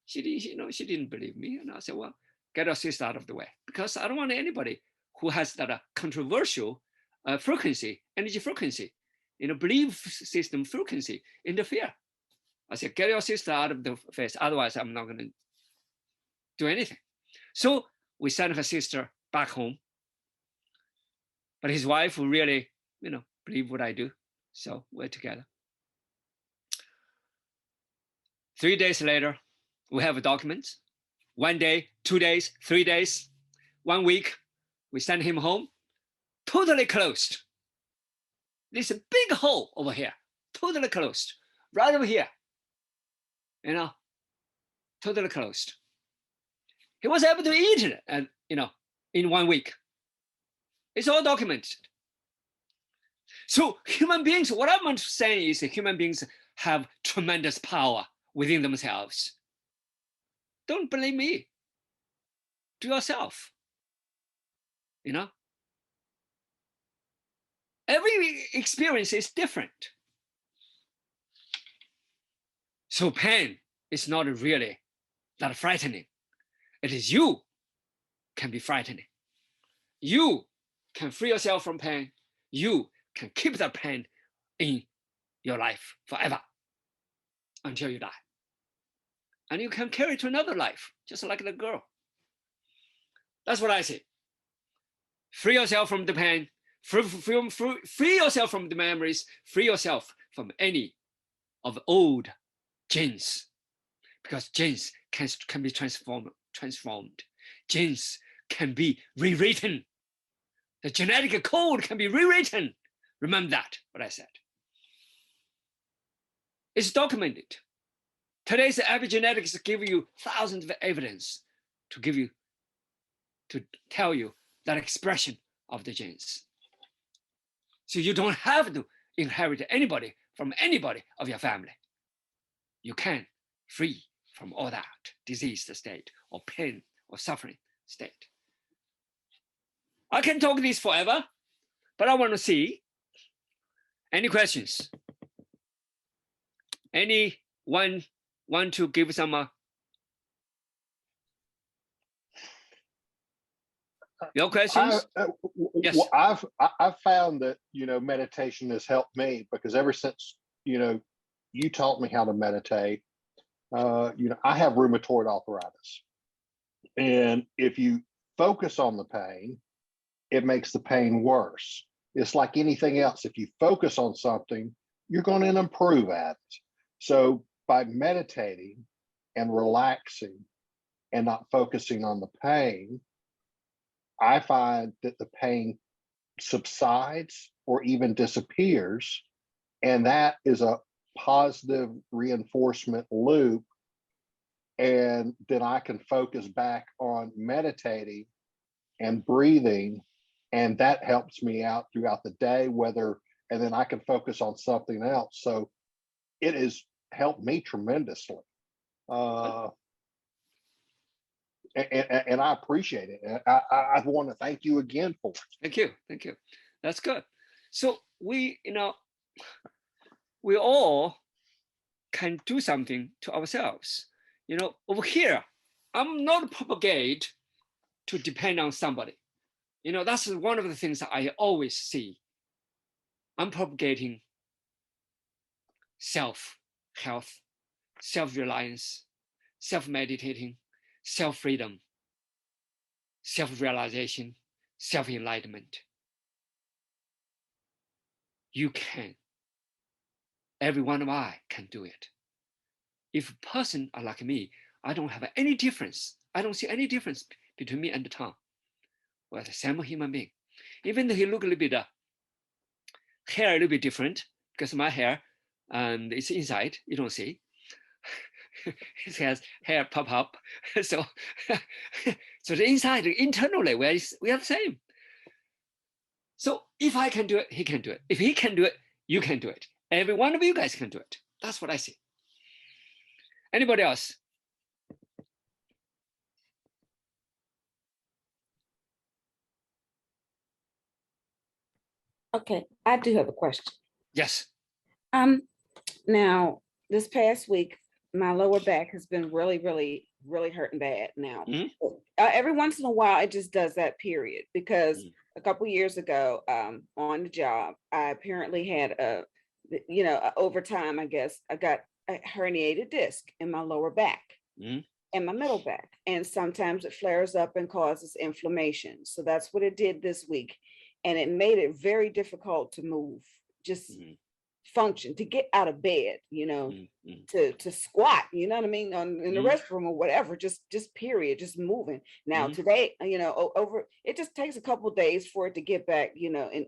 she didn't believe me. And I said, "Well, get your sister out of the way, because I don't want anybody who has that controversial energy frequency, belief system frequency interfere." I said, "Get your sister out of the face. Otherwise, I'm not going to do anything." So we sent her sister back home. But his wife will really, believe what I do. So we're together. 3 days later, we have documents. 1 day, 2 days, 3 days, 1 week, we send him home, totally closed. There's a big hole over here, totally closed, right over here, totally closed. He was able to eat it, and in 1 week. It's all documented. So human beings, what I'm saying is that human beings have tremendous power within themselves. Don't blame me. Do yourself. Every experience is different. So pain is not really that frightening. It is you can be frightening. You can free yourself from pain. You can keep that pain in your life forever until you die. And you can carry it to another life, just like the girl. That's what I say. Free yourself from the pain, free yourself from the memories, free yourself from any of the old genes, because genes can be transformed. Genes can be rewritten. The genetic code can be rewritten. Remember that, what I said. It's documented. Today's epigenetics give you thousands of evidence to tell you that expression of the genes. So you don't have to inherit anybody from anybody of your family. You can free from all that diseased state or pain or suffering state. I can talk this forever, but I want to see any questions. Anyone want to give some your questions? Yes. I've found that meditation has helped me, because ever since you taught me how to meditate, I have rheumatoid arthritis, and if you focus on the pain, it makes the pain worse. It's like anything else. If you focus on something, you're going to improve at it. So by meditating and relaxing and not focusing on the pain, I find that the pain subsides or even disappears. And that is a positive reinforcement loop. And then I can focus back on meditating and breathing. And that helps me out throughout the day, and then I can focus on something else. So it has helped me tremendously. And I appreciate it. I want to thank you again for it. Thank you. That's good. So we, we all can do something to ourselves. Over here, I'm not propagate to depend on somebody. That's one of the things that I always see. I'm propagating self-health, self-reliance, self-meditating, self-freedom, self-realization, self-enlightenment. You can. Every one of I can do it. If a person are like me, I don't have any difference. I don't see any difference between me and Tom. We're the same human being. Even though he look a little bit, hair a little bit different, because my hair, and it's inside, you don't see. It has hair pop up. So, so the inside, internally, we are the same. So if I can do it, he can do it. If he can do it, you can do it. Every one of you guys can do it. That's what I see. Anybody else? Okay, I do have a question. Yes. Now this past week, my lower back has been really hurting bad now. Every once in a while, it just does that, period, because a couple years ago, on the job, I apparently had over time, I guess, I got a herniated disc in my lower back and my middle back. And sometimes it flares up and causes inflammation. So that's what it did this week. And it made it very difficult to move, just function, to get out of bed, to squat, you know what I mean, in the restroom or whatever, just period, just moving. Now today, over, it just takes a couple of days for it to get back, and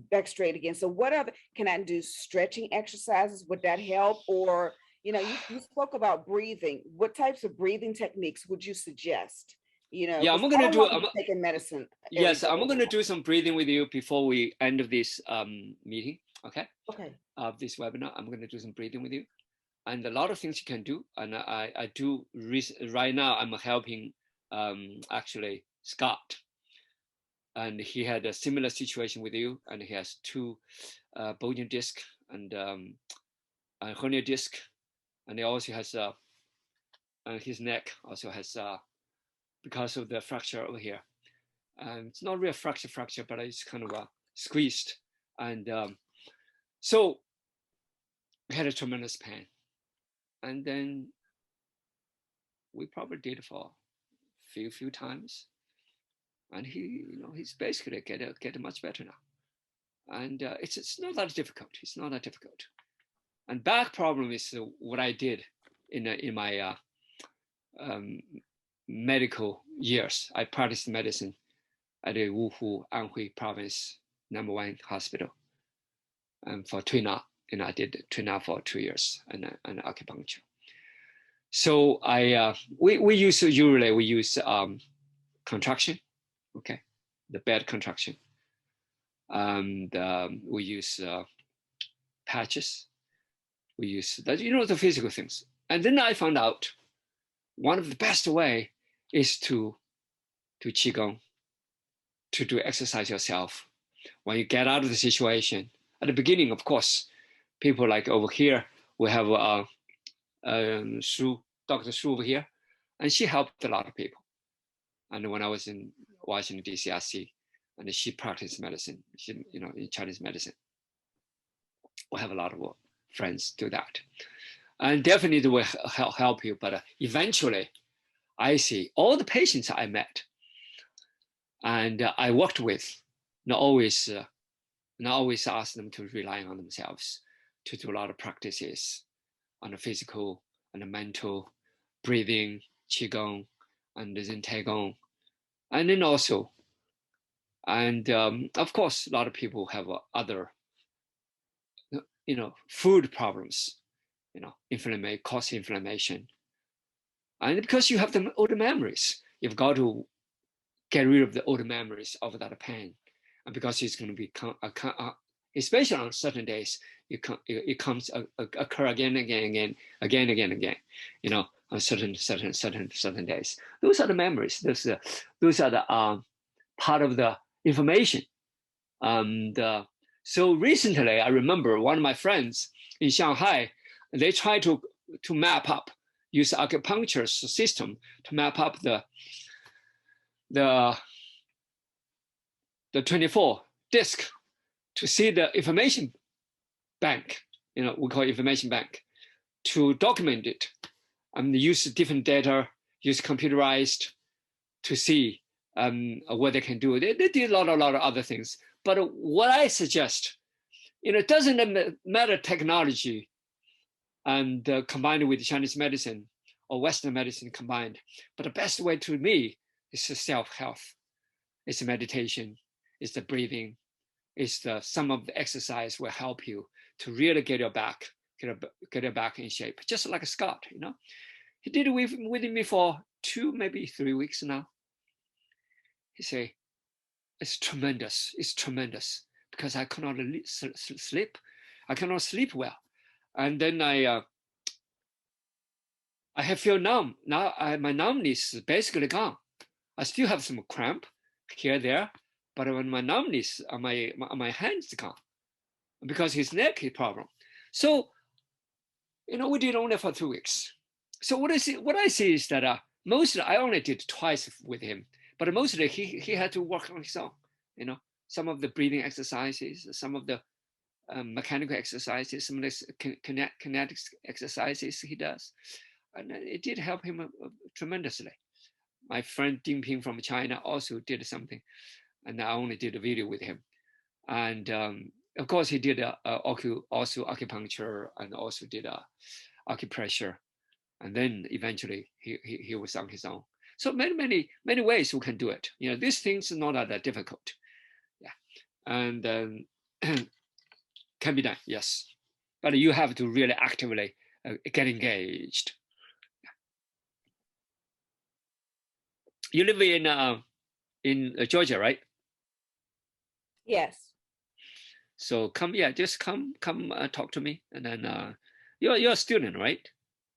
back straight again. So what other, can I do stretching exercises? Would that help? Or, you spoke about breathing. What types of breathing techniques would you suggest? Yeah, I'm going to do. I'm taking medicine. Yes, I'm going to do some breathing with you before we end this meeting. Okay. Okay. This webinar, I'm going to do some breathing with you, and a lot of things you can do. And I do right now. I'm helping actually Scott, and he had a similar situation with you, and he has two bulging disc and a hernia disc, and he also has his neck also has because of the fracture over here. It's not really a fracture, but it's kind of squeezed. And so we had a tremendous pain. And then we probably did it for a few times. And he's basically get much better now. And it's not that difficult. It's not that difficult. And back problem is what I did in my medical years. I practiced medicine at the Wuhu, Anhui province, #1 hospital. And for Tuna, I did Tuna for 2 years and acupuncture. So we use contraction, okay, the bed contraction, and we use patches. We use that, the physical things. And then I found out one of the best way is to do qigong, to do exercise yourself. When you get out of the situation, at the beginning, of course, people like over here, we have Dr. Sue over here, and she helped a lot of people. And when I was in Washington, D.C., and she practiced medicine, in Chinese medicine. We have a lot of friends do that. And definitely will help you, but eventually, I see all the patients I met and I worked with, not always ask them to rely on themselves, to do a lot of practices on the physical and the mental, breathing, qigong, and Zen Taigong, and then also, and of course, a lot of people have other, food problems, cause inflammation, and because you have the old memories, you've got to get rid of the old memories of that pain, and because it's going to be especially on certain days, it comes occur again, on certain days. Those are the memories. Those are the part of the information. So recently, I remember one of my friends in Shanghai, they tried to map up, use acupuncture system to map up the 24 disc to see the information bank, we call it information bank, to document it and use different data, use computerized to see what they can do. They did a lot of other things. But what I suggest, it doesn't matter technology and combined with Chinese medicine or Western medicine combined, but the best way to me is self-health. It's meditation, it's the breathing, it's some of the exercise will help you to really get your back in shape. Just like Scott, he did it with me for 2, maybe 3 weeks now. He say, it's tremendous, because I cannot sleep. I cannot sleep well. And then I have feel numb. Now my numbness is basically gone. I still have some cramp here, there, but when my numbness on my hands is gone, because his neck is problem. So, we did only for 2 weeks. So what I see is that mostly I only did twice with him, but mostly he had to work on his own. Some of the breathing exercises, some of the mechanical exercises, some of the kinetic exercises he does, and it did help him tremendously. My friend Ding Ping from China also did something, and I only did a video with him. And of course, he did also acupuncture and also did acupressure. And then eventually he was on his own. So many ways we can do it. These things are not that difficult. Yeah, and can be done. Yes, but you have to really actively get engaged. You live in Georgia, right? Yes. So just come talk to me, and then you're a student, right?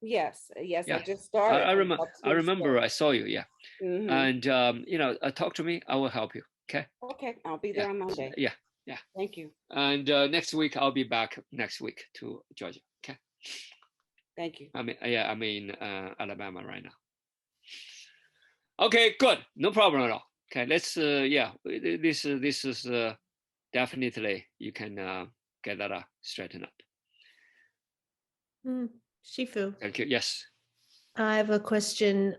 Yes. Yeah. I just started. I remember I saw you. Yeah. Mm-hmm. And talk to me. I will help you. Okay. Okay, I'll be there on Monday. Yeah. Thank you. And next week I'll be back next week to Georgia. Okay. Thank you. I'm in Alabama right now. Okay, good. No problem at all. Okay, let's this is definitely you can get that straightened up. Shifu. Thank you. Yes. I have a question.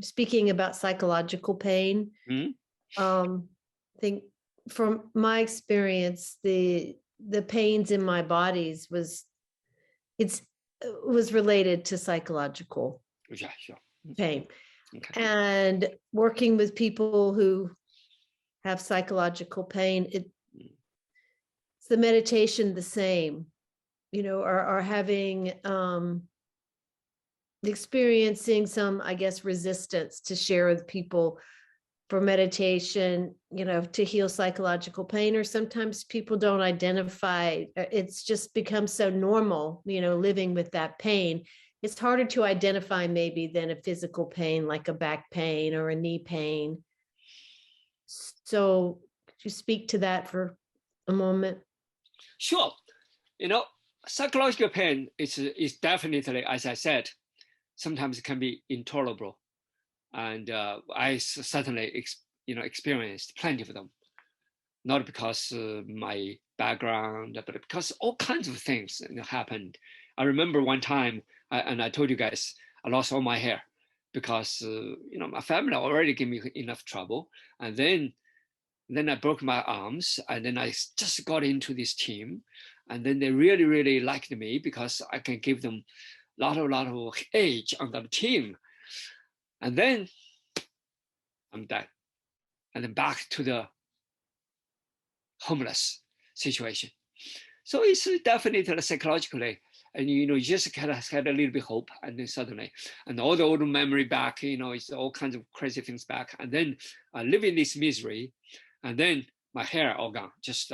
Speaking about psychological pain, I think from my experience, the pains in my bodies was related to psychological pain. Okay. And working with people who have psychological pain, it's the meditation the same, are having experiencing some, I guess, resistance to share with people for meditation, to heal psychological pain, or sometimes people don't identify. It's just become so normal, living with that pain. It's harder to identify maybe than a physical pain, like a back pain or a knee pain. So could you speak to that for a moment? Sure. Psychological pain is definitely, as I said, sometimes it can be intolerable. And I certainly, experienced plenty of them. Not because my background, but because all kinds of things happened. I remember one time, and I told you guys, I lost all my hair because my family already gave me enough trouble, and then I broke my arms, and then I just got into this team, and then they really, really liked me because I can give them a lot of age on the team, and then I'm done, and then back to the homeless situation. So it's definitely psychologically, and you just kind of had a little bit hope, and then suddenly, and all the old memory back, it's all kinds of crazy things back, and then I live in this misery, and then my hair all gone, just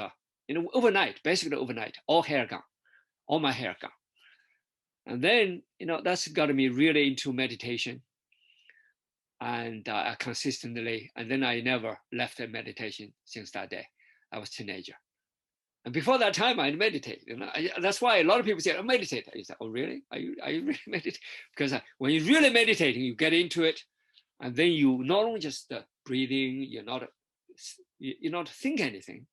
overnight, basically overnight, all hair gone, all my hair gone, and then that's got me really into meditation, and consistently, and then I never left the meditation since that day. I was a teenager. And before that time, I meditate. That's why a lot of people say, "I meditate." I say, "Oh, really? Are you really meditating?" Because when you're really meditating, you get into it, and then you not only just breathing, you're not think anything,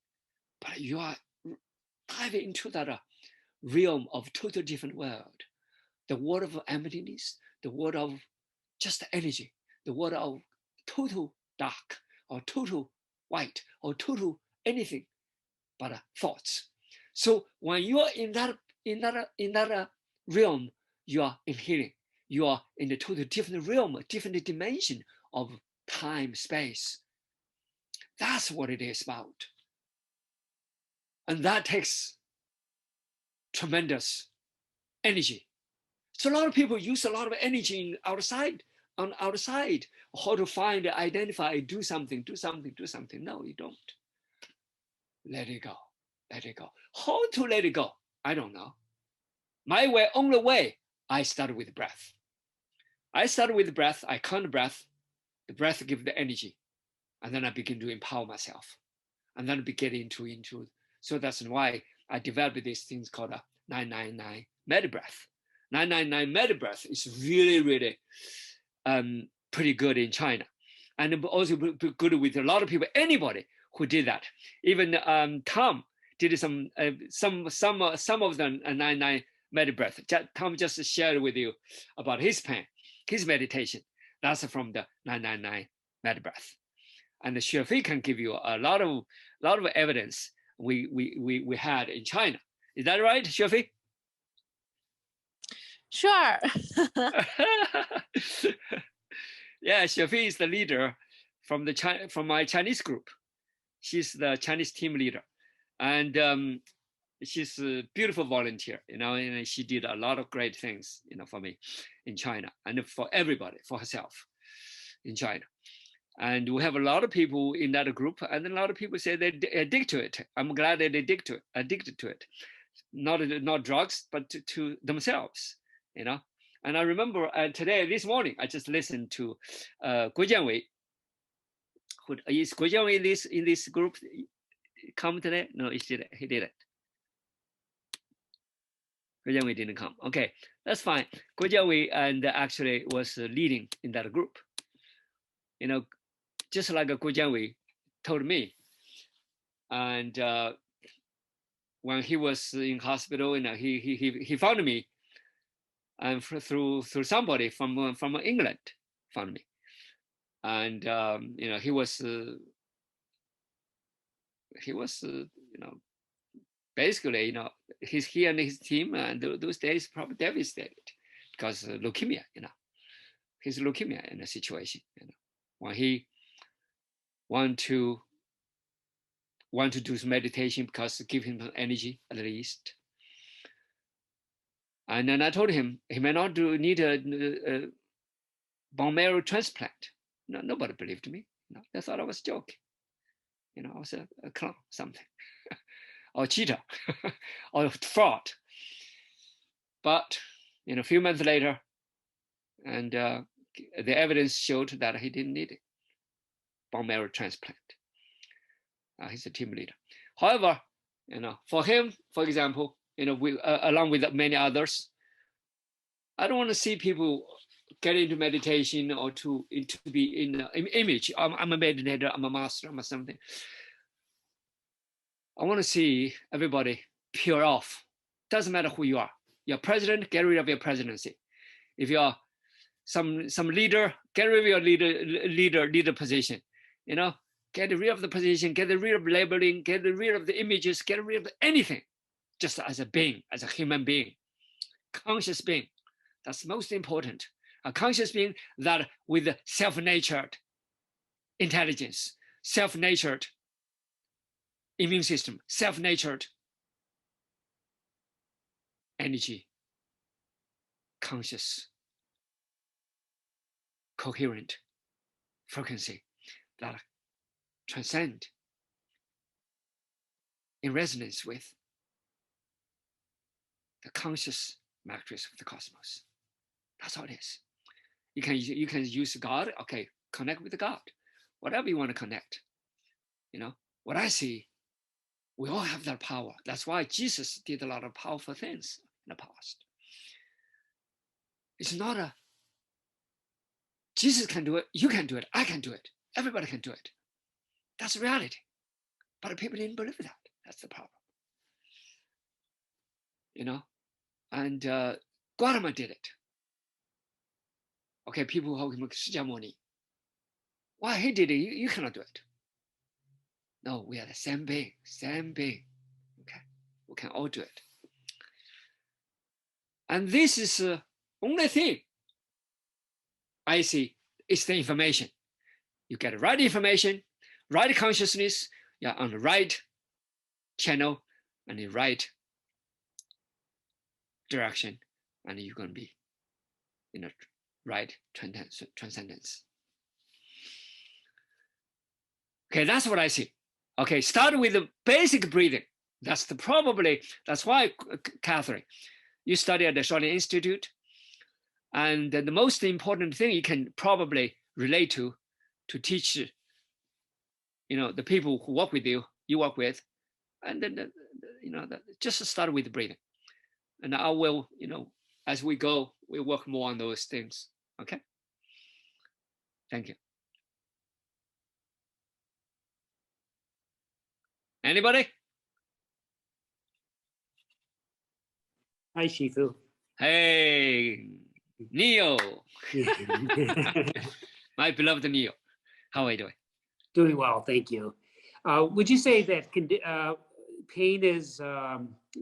but you are diving into that realm of total different world, the world of emptiness, the world of just energy, the world of total dark or total white or total anything but thoughts. So when you are in that realm, you are in healing. You are in a total different realm, a different dimension of time, space. That's what it is about. And that takes tremendous energy. So a lot of people use a lot of energy outside, how to find, identify, do something. No, you don't. Let it go. Let it go. How to let it go? I don't know. My way, only way, I start with breath. I start with breath. I count breath. The breath gives the energy. And then I begin to empower myself. And then we get into. So that's why I developed these things called a 999 med breath. 999 med breath is really, really pretty good in China. And also good with a lot of people, anybody who did that. Even Tom did some of the 999 med breath. Tom just shared with you about his pain, his meditation. That's from the 999 med breath. And the Xuefei can give you a lot of evidence we had in China. Is that right, Xuefei? Sure. Yeah, Xuefei is the leader from my Chinese group. She's the Chinese team leader, and she's a beautiful volunteer. And she did a lot of great things, for me in China and for everybody, for herself in China. And we have a lot of people in that group, and a lot of people say they addict to it. I'm glad they're addicted to it, not drugs, but to themselves, And I remember this morning, I just listened to Guo Jianwei. Is Guo Jianwei in this group come today? No, he didn't. Guo Jianwei didn't come. Okay, that's fine. Guo Jianwei and actually was leading in that group. Just like Guo Jianwei told me. And when he was in hospital, he found me, and through somebody from England found me, and he was basically he and his team, and those days probably devastated because leukemia, his leukemia in a situation, when he want to do some meditation because give him energy at least. And then I told him he may not need a bone marrow transplant. No, nobody believed me. They thought I was joking. I was a clown, something, or cheater, or fraud. But a few months later, and the evidence showed that he didn't need it. Bone marrow transplant. He's a team leader. However, for him, for example, along with many others, I don't want to see people get into meditation or to be in image. I'm a meditator, I'm a master, I'm a something. I want to see everybody pure off. Doesn't matter who you are. You're president, get rid of your presidency. If you're some leader, get rid of your leader position. Get rid of the position, get rid of labeling, get rid of the images, get rid of anything, just as a being, as a human being, conscious being. That's most important. A conscious being that with self-natured intelligence, self-natured immune system, self-natured energy, conscious, coherent frequency that transcend in resonance with the conscious matrix of the cosmos. That's all it is. You can use God. Okay, connect with God. Whatever you want to connect. What I see We all have that power. That's why Jesus did a lot of powerful things in the past. It's not a, Jesus can do it, you can do it, I can do it, everybody can do it. That's reality. But people didn't believe that. That's the problem. You know? And Gautama did it. Okay, people call him释迦牟尼. Why he did it, you cannot do it. No, we are the same being, same being. Okay, we can all do it. And this is the only thing I see is the information. You get the right information, right consciousness, you're on the right channel and the right direction, and you're going to be in the right transcendence. Okay, that's what I see. Okay, start with the basic breathing. That's why, Catherine, you study at the Shaolin Institute. And the most important thing you can probably relate to teach, the people who work with you work with, and then, just start with breathing. And I will, as we go, we'll work more on those things. Okay. Thank you. Anybody? Hi, Shifu. Hey, Neo. My beloved Neo. How are you doing? Doing well, thank you. Would you say that pain is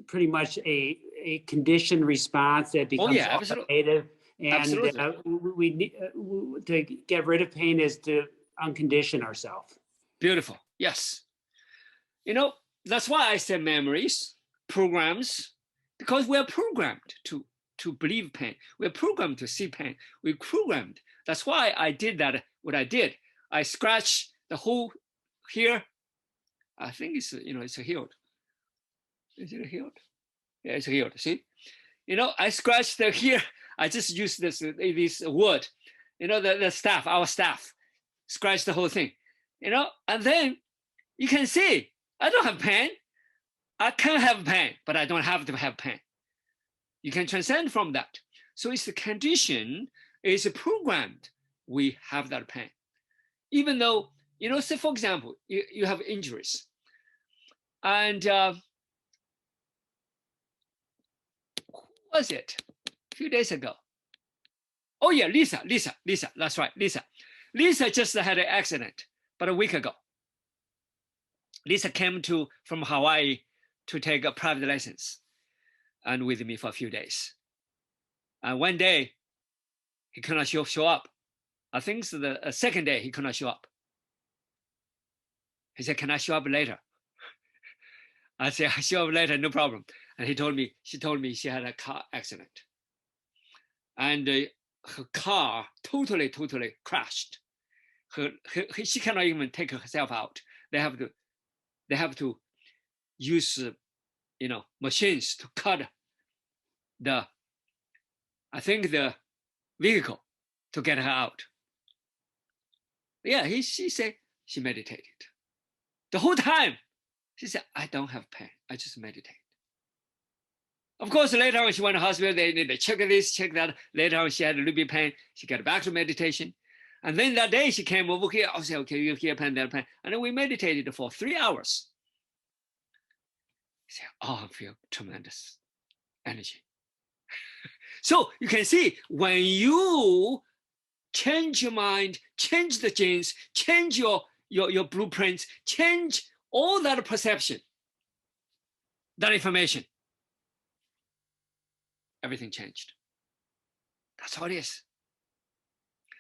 pretty much a conditioned response that becomes automated? And absolutely. We need to get rid of pain is to uncondition ourselves. Beautiful. Yes. That's why I say memories, programs, because we're programmed to believe pain. We're programmed to see pain. We're programmed. That's why I did that, what I did. I scratched the whole here. I think it's, it's healed. Is it healed? Yeah, it's healed. See? I scratched the here. I just used this word, the staff, our staff, scratch the whole thing, and then you can see, I don't have pain. I can have pain, but I don't have to have pain. You can transcend from that. So it's the condition, it's programmed. We have that pain. Even though, say for example, you have injuries. And who was it? A few days ago. Oh yeah, Lisa, that's right, Lisa. Lisa just had an accident, but a week ago. Lisa came from Hawaii to take a private license and with me for a few days. And one day, he could not show up. I think it's the second day he could not show up. He said, can I show up later? I said, I'll show up later, no problem. And she told me she had a car accident. And her car totally crashed. She cannot even take herself out. They have to use, machines to cut the vehicle to get her out. Yeah, she said she meditated. The whole time, she said, I don't have pain. I just meditate. Of course, later on, she went to the hospital. They check this, check that. Later on, she had a little bit of pain. She got back to meditation. And then that day, she came over here. I said, okay, you hear pain, that pain. And then we meditated for 3 hours. She said, oh, I feel tremendous energy. So you can see when you change your mind, change the genes, change your blueprints, change all that perception, that information, everything changed. That's how it is.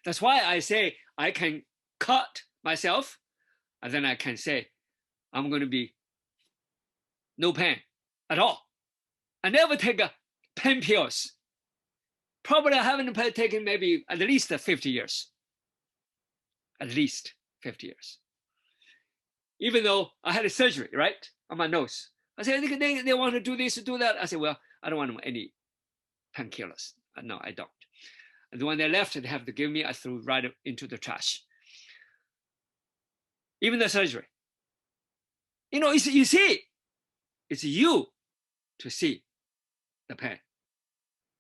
That's why I say I can cut myself, and then I can say, I'm going to be no pain at all. I never take pain pills. Probably I haven't taken maybe at least 50 years. At least 50 years. Even though I had a surgery, right, on my nose. I said, they want to do this, do that. I said, well, I don't want any painkillers. No, I don't. And when they left, they have to give me, I threw right into the trash. Even the surgery. You see, It's you to see the pain,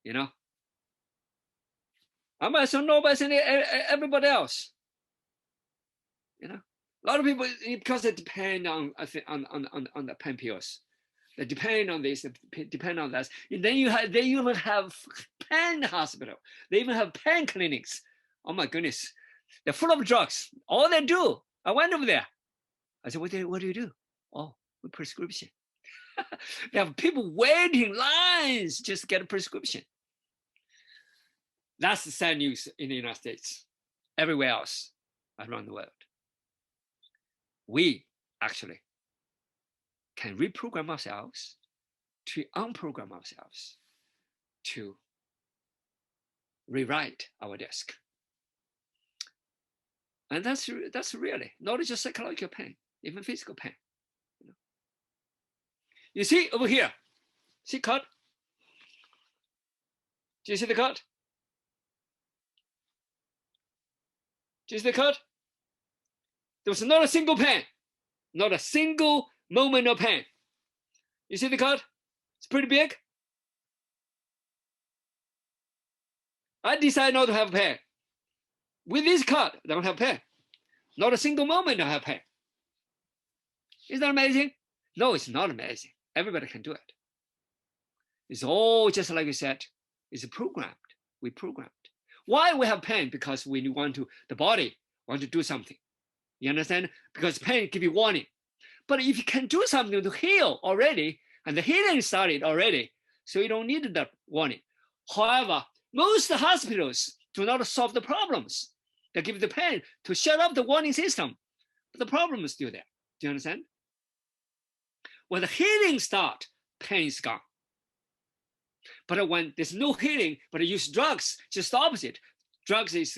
you know? I'm as no as everybody else, you know? A lot of people, because they depend on the pain pills. They depend on this, they depend on that. Then they even have pain hospital. They even have pain clinics. Oh my goodness. They're full of drugs. All they do, I went over there. I said, what do you do? Oh, with prescription. They have people waiting lines just to get a prescription. That's the sad news in the United States. Everywhere else around the world. We actually can reprogram ourselves to unprogram ourselves to rewrite our desk. And that's really not just psychological pain, even physical pain. You know? You see over here, see cut? Do you see the cut? Do you see the cut? There was not a single pain, not a single moment of pain. You see the cut? It's pretty big. I decided not to have pain. With this cut, I don't have pain. Not a single moment I have pain. Is that amazing? No, it's not amazing. Everybody can do it. It's all just like you said, it's programmed. We programmed. Why we have pain? Because we want to, the body want to do something. You understand? Because pain give you warning. But if you can do something to heal already, and the healing started already, so you don't need that warning. However, most hospitals do not solve the problems. They give the pain to shut off the warning system. But the problem is still there. Do you understand? When the healing starts, pain is gone. But when there's no healing, but you use drugs, just the opposite. Drugs is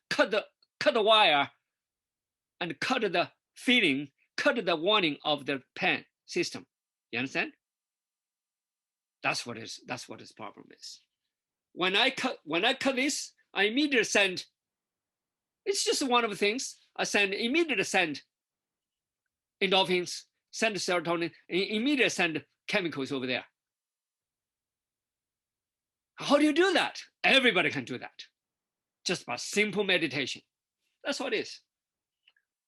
cut the wire and cut the feeling, cut the warning of the pain system. You understand? That's what his problem is. When I cut this, I immediately send. It's just one of the things. I immediately send endorphins, send serotonin, immediately send chemicals over there. How do you do that? Everybody can do that. Just by simple meditation. That's what it is.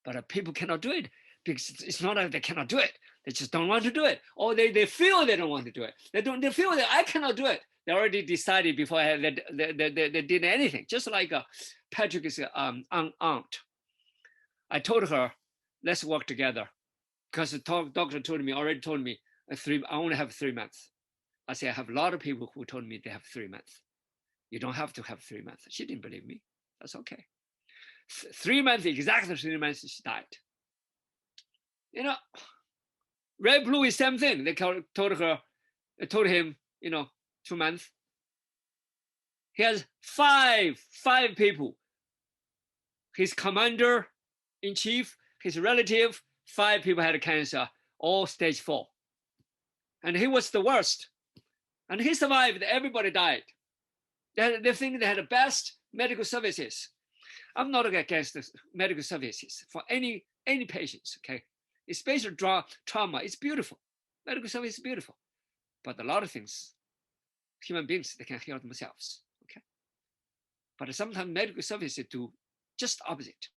But people cannot do it because it's not that they cannot do it. They just don't want to do it. Or they feel they don't want to do it. They feel that I cannot do it. They already decided before they did anything. Just like Patrick's aunt. I told her, let's work together. Because the doctor already told me, I only have 3 months. I say, I have a lot of people who told me they have 3 months. You don't have to have 3 months. She didn't believe me. That's okay. 3 months, exactly 3 months, she died. You know, Red Blue is same thing. They told him, 2 months. He has five people. His commander-in-chief, his relative, 5 people had cancer, all stage 4. And he was the worst. And he survived, everybody died. They think they had the best medical services. I'm not against the medical services for any patients, okay? Especially trauma, it's beautiful. Medical service is beautiful. But a lot of things, human beings, they can heal themselves, okay? But sometimes medical services do just opposite.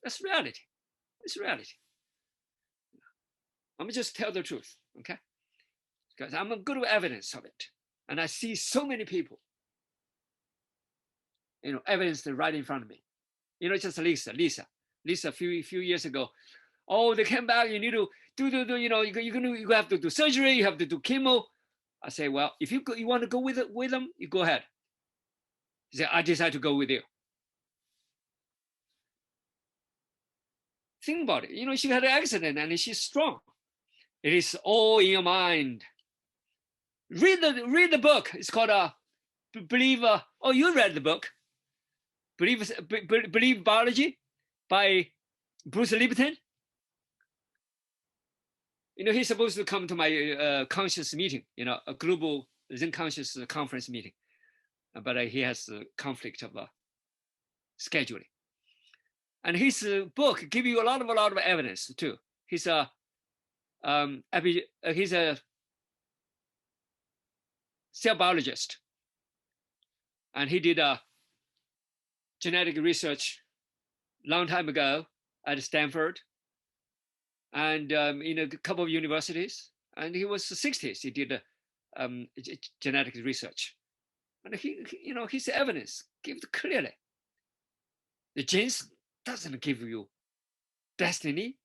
That's reality. It's reality. I'm just tell the truth, okay? Because I'm a good evidence of it. And I see so many people, evidence right in front of me. Just Lisa a few years ago. Oh, they came back, you need to do, you have to do surgery, you have to do chemo. I say, well, if you want to go with them, you go ahead. He said, I decide to go with you. Think about it. She had an accident and she's strong. It is all in your mind. Read the book. It's called Believe. You read the book. Believe Biology by Bruce Lipton. He's supposed to come to my conscious meeting, a global Zen conscious conference meeting, but he has a conflict of scheduling. And his book gives you a lot of evidence too. He's he's a cell biologist, and he did a genetic research long time ago at Stanford and in a couple of universities. And he was 60s. He did genetic research, and his evidence gives clearly the genes doesn't give you destiny.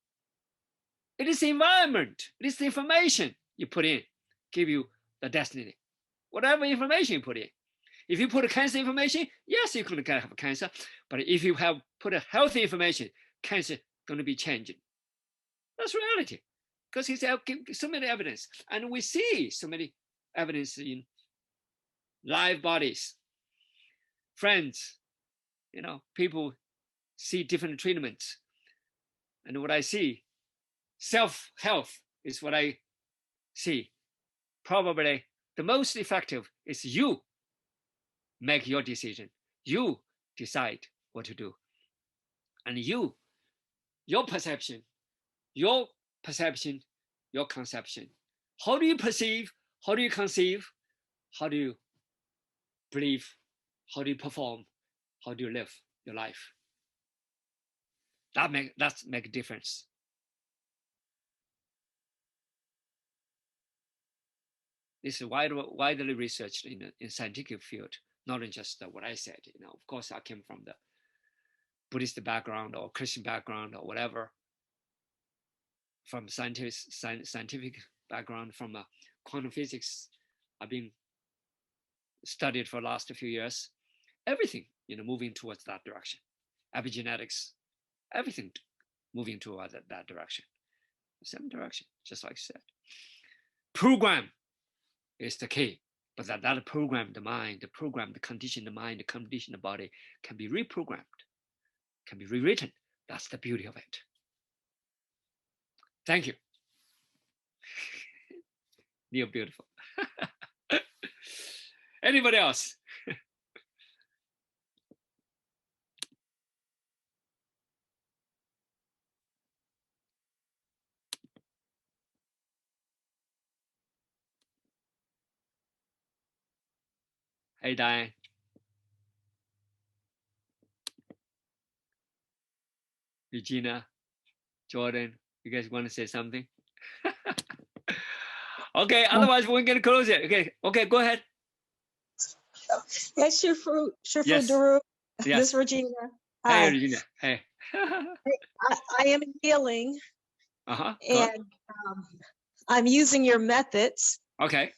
It is the environment. It is the information you put in give you the destiny. Whatever information you put in. If you put a cancer information, yes, you can have cancer. But if you have put a healthy information, cancer going to be changing. That's reality. Because he's so many evidence. And we see so many evidence in live bodies. Friends, people see different treatments. And what I see, self-health is what I see. Probably the most effective is you make your decision. You decide what to do. And your perception, your conception. How do you perceive? How do you conceive? How do you believe? How do you perform? How do you live your life? That make a difference. This is widely researched in scientific field, not just what I said. Of course, I came from the Buddhist background or Christian background or whatever, from scientific background, from quantum physics. I've been studied for the last few years. Everything, moving towards that direction. Epigenetics, everything moving towards that direction. The same direction, just like I said. Program is the key, but that program, the mind, the condition, the mind, the condition, the body can be reprogrammed, can be rewritten. That's the beauty of it. Thank you. You're beautiful. Anybody else? Hey, Diane. Regina, Jordan, you guys want to say something? Okay, otherwise we're going to close it. Okay, go ahead. Hey, Shifu Yes. Daru. Yes. This is Regina. Hey, Hi. Regina. Hey. I am healing, Uh-huh. and I'm using your methods. Okay.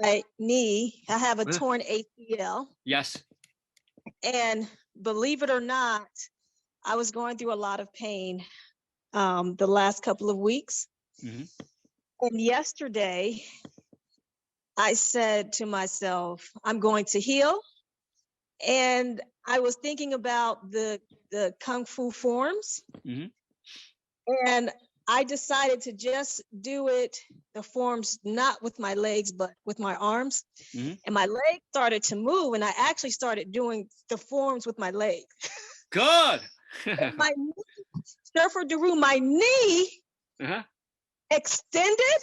My knee, I have a torn ACL. Yes. And believe it or not, I was going through a lot of pain the last couple of weeks. Mm-hmm. And yesterday, I said to myself, I'm going to heal. And I was thinking about the Kung Fu forms. Mm-hmm. And I decided to just do the forms, not with my legs, but with my arms. Mm-hmm. And my legs started to move, and I actually started doing the forms with my legs. Good. My knee, Shifu Daru, my knee extended,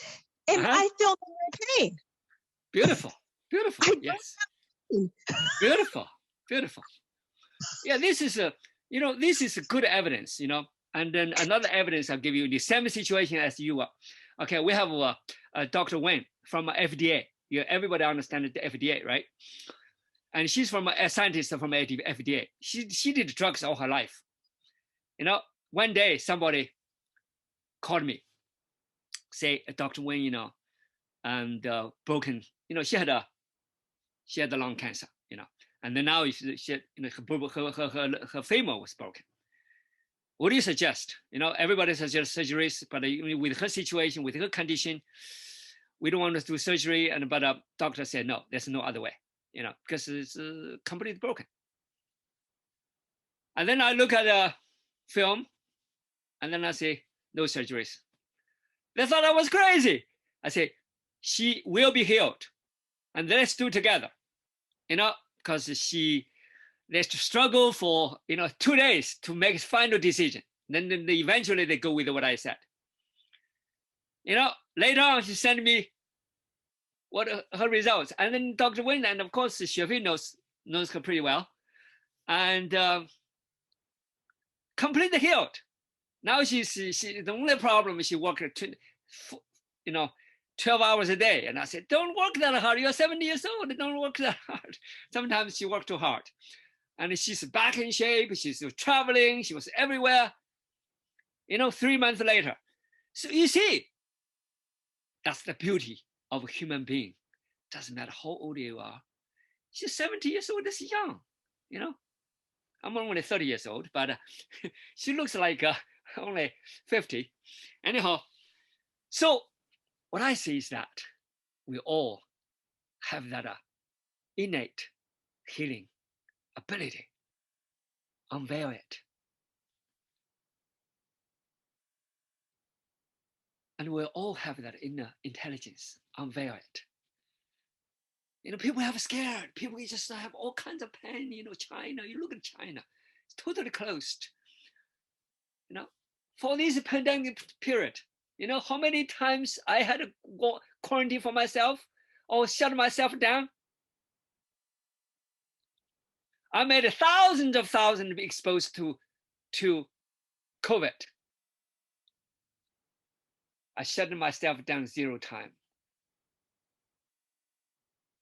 and I feel no pain. Beautiful. Yes. Beautiful. Yeah, this is a good evidence, And then another evidence I'll give you the same situation as you are. Okay, we have Dr. Wen from FDA. Everybody understands the FDA, right? And she's from a scientist from FDA. She did drugs all her life. One day somebody called me, say, Dr. Wen, and broken. She had the lung cancer, and then now her femur was broken. What do you suggest? Everybody suggests surgeries, but with her situation, with her condition, we don't want to do surgery. But doctor said, no, there's no other way, because it's completely broken. And then I look at the film, and then I say, no surgeries. They thought I was crazy. I say, she will be healed, and let's do together, because let's struggle for 2 days to make a final decision. Then eventually they go with what I said. Later on, she sent me what her results. And then Dr. Wen, and of course, Xiaofei knows her pretty well. And completely healed. Now she the only problem is she worked 12 hours a day. And I said, don't work that hard. You're 70 years old. Don't work that hard. Sometimes she worked too hard. And she's back in shape. She's traveling. She was everywhere. 3 months later. So you see, that's the beauty of a human being. Doesn't matter how old you are. She's 70 years old. That's young. I'm only 30 years old, but she looks like only 50. Anyhow, so what I see is that we all have that innate healing ability. Unveil it. And we all have that inner intelligence. Unveil it. People have scared. People just have all kinds of pain. China, you look at China, it's totally closed. For this pandemic period, how many times I had to go quarantine for myself or shut myself down? I made thousands be exposed to COVID. I shut myself down 0 time.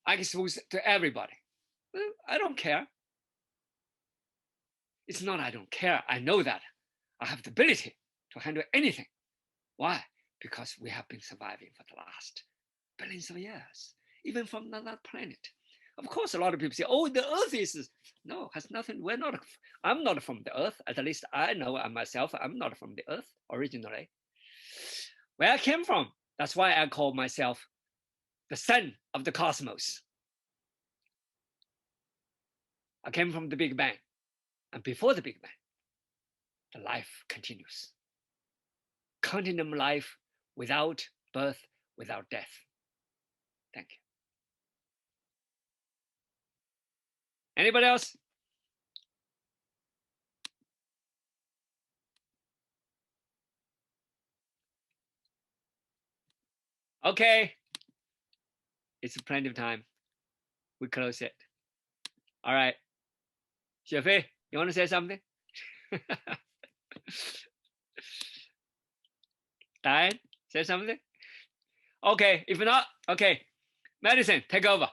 I expose to everybody. I don't care. It's not I don't care. I know that I have the ability to handle anything. Why? Because we have been surviving for the last billions of years, even from another planet. Of course, a lot of people say, oh, the earth is, no, has nothing, I'm not from the earth. At least I know myself, I'm not from the earth originally. Where I came from, that's why I call myself the son of the cosmos. I came from the Big Bang. And before the Big Bang, the life continues. Continuum life without birth, without death. Thank you. Anybody else? Okay. It's plenty of time. We close it. All right. Xiaofei, you want to say something? Diane, say something? Okay, if not, okay. Madison, take over.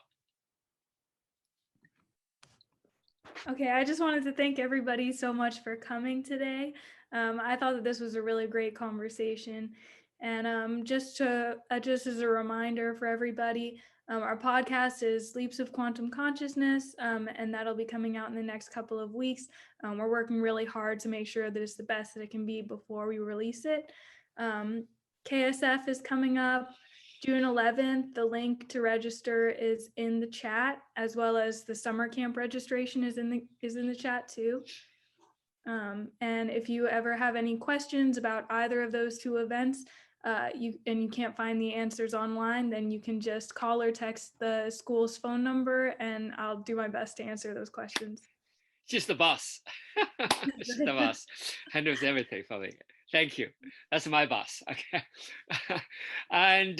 Okay, I just wanted to thank everybody so much for coming today. I thought that this was a really great conversation. And just as a reminder for everybody, our podcast is Leaps of Quantum Consciousness, and that'll be coming out in the next couple of weeks. We're working really hard to make sure that it's the best that it can be before we release it. KSF is coming up June 11th. The link to register is in the chat, as well as the summer camp registration is in the chat too. And if you ever have any questions about either of those 2 events, you can't find the answers online, then you can just call or text the school's phone number, and I'll do my best to answer those questions. She's the boss. She's the boss. Handles everything for me. Thank you. That's my boss. Okay. And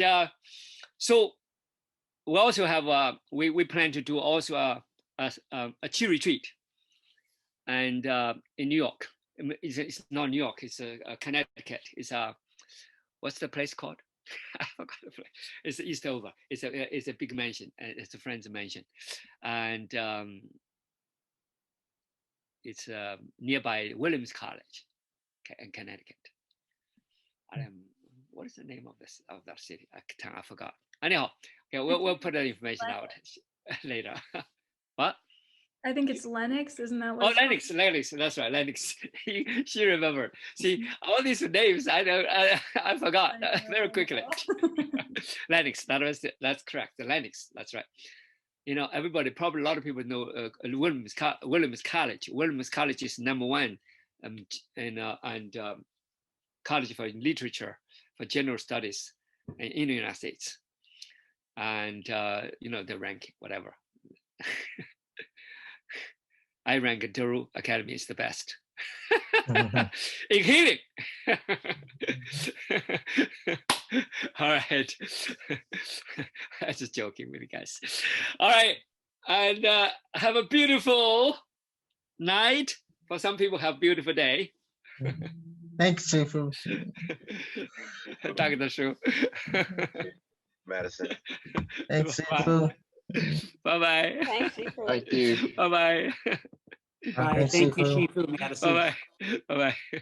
so we also have we plan to do also a tea retreat, and in New York. It's not New York. It's Connecticut. It's what's the place called? I forgot the place. It's Eastover. It's a big mansion. It's a friend's mansion, and it's nearby Williams College in Connecticut. What is the name of that city? I forgot. Anyhow, okay, we'll put that information out later. What? I think it's Lennox, isn't that what? Oh, Lennox, that's right, Lennox. She remembered. See, all these names I forgot very quickly. Lennox, that's correct. The Lennox, that's right. Everybody, probably a lot of people know Williams College. Williams College is #1 and college for literature, for general studies in the United States. And, the rank, whatever. I rank Duru Academy is the best. in healing. All right. I'm just joking with you guys. All right. And have a beautiful night. For some people, have a beautiful day. Thanks, Shifu. Dr. Shu. Madison. Thanks, Shifu. Bye-bye. Thanks, Shifu. Thank you. Bye-bye. Bye. Thanks, Thank you, Shifu. Shifu, Madison. Bye-bye. Bye-bye.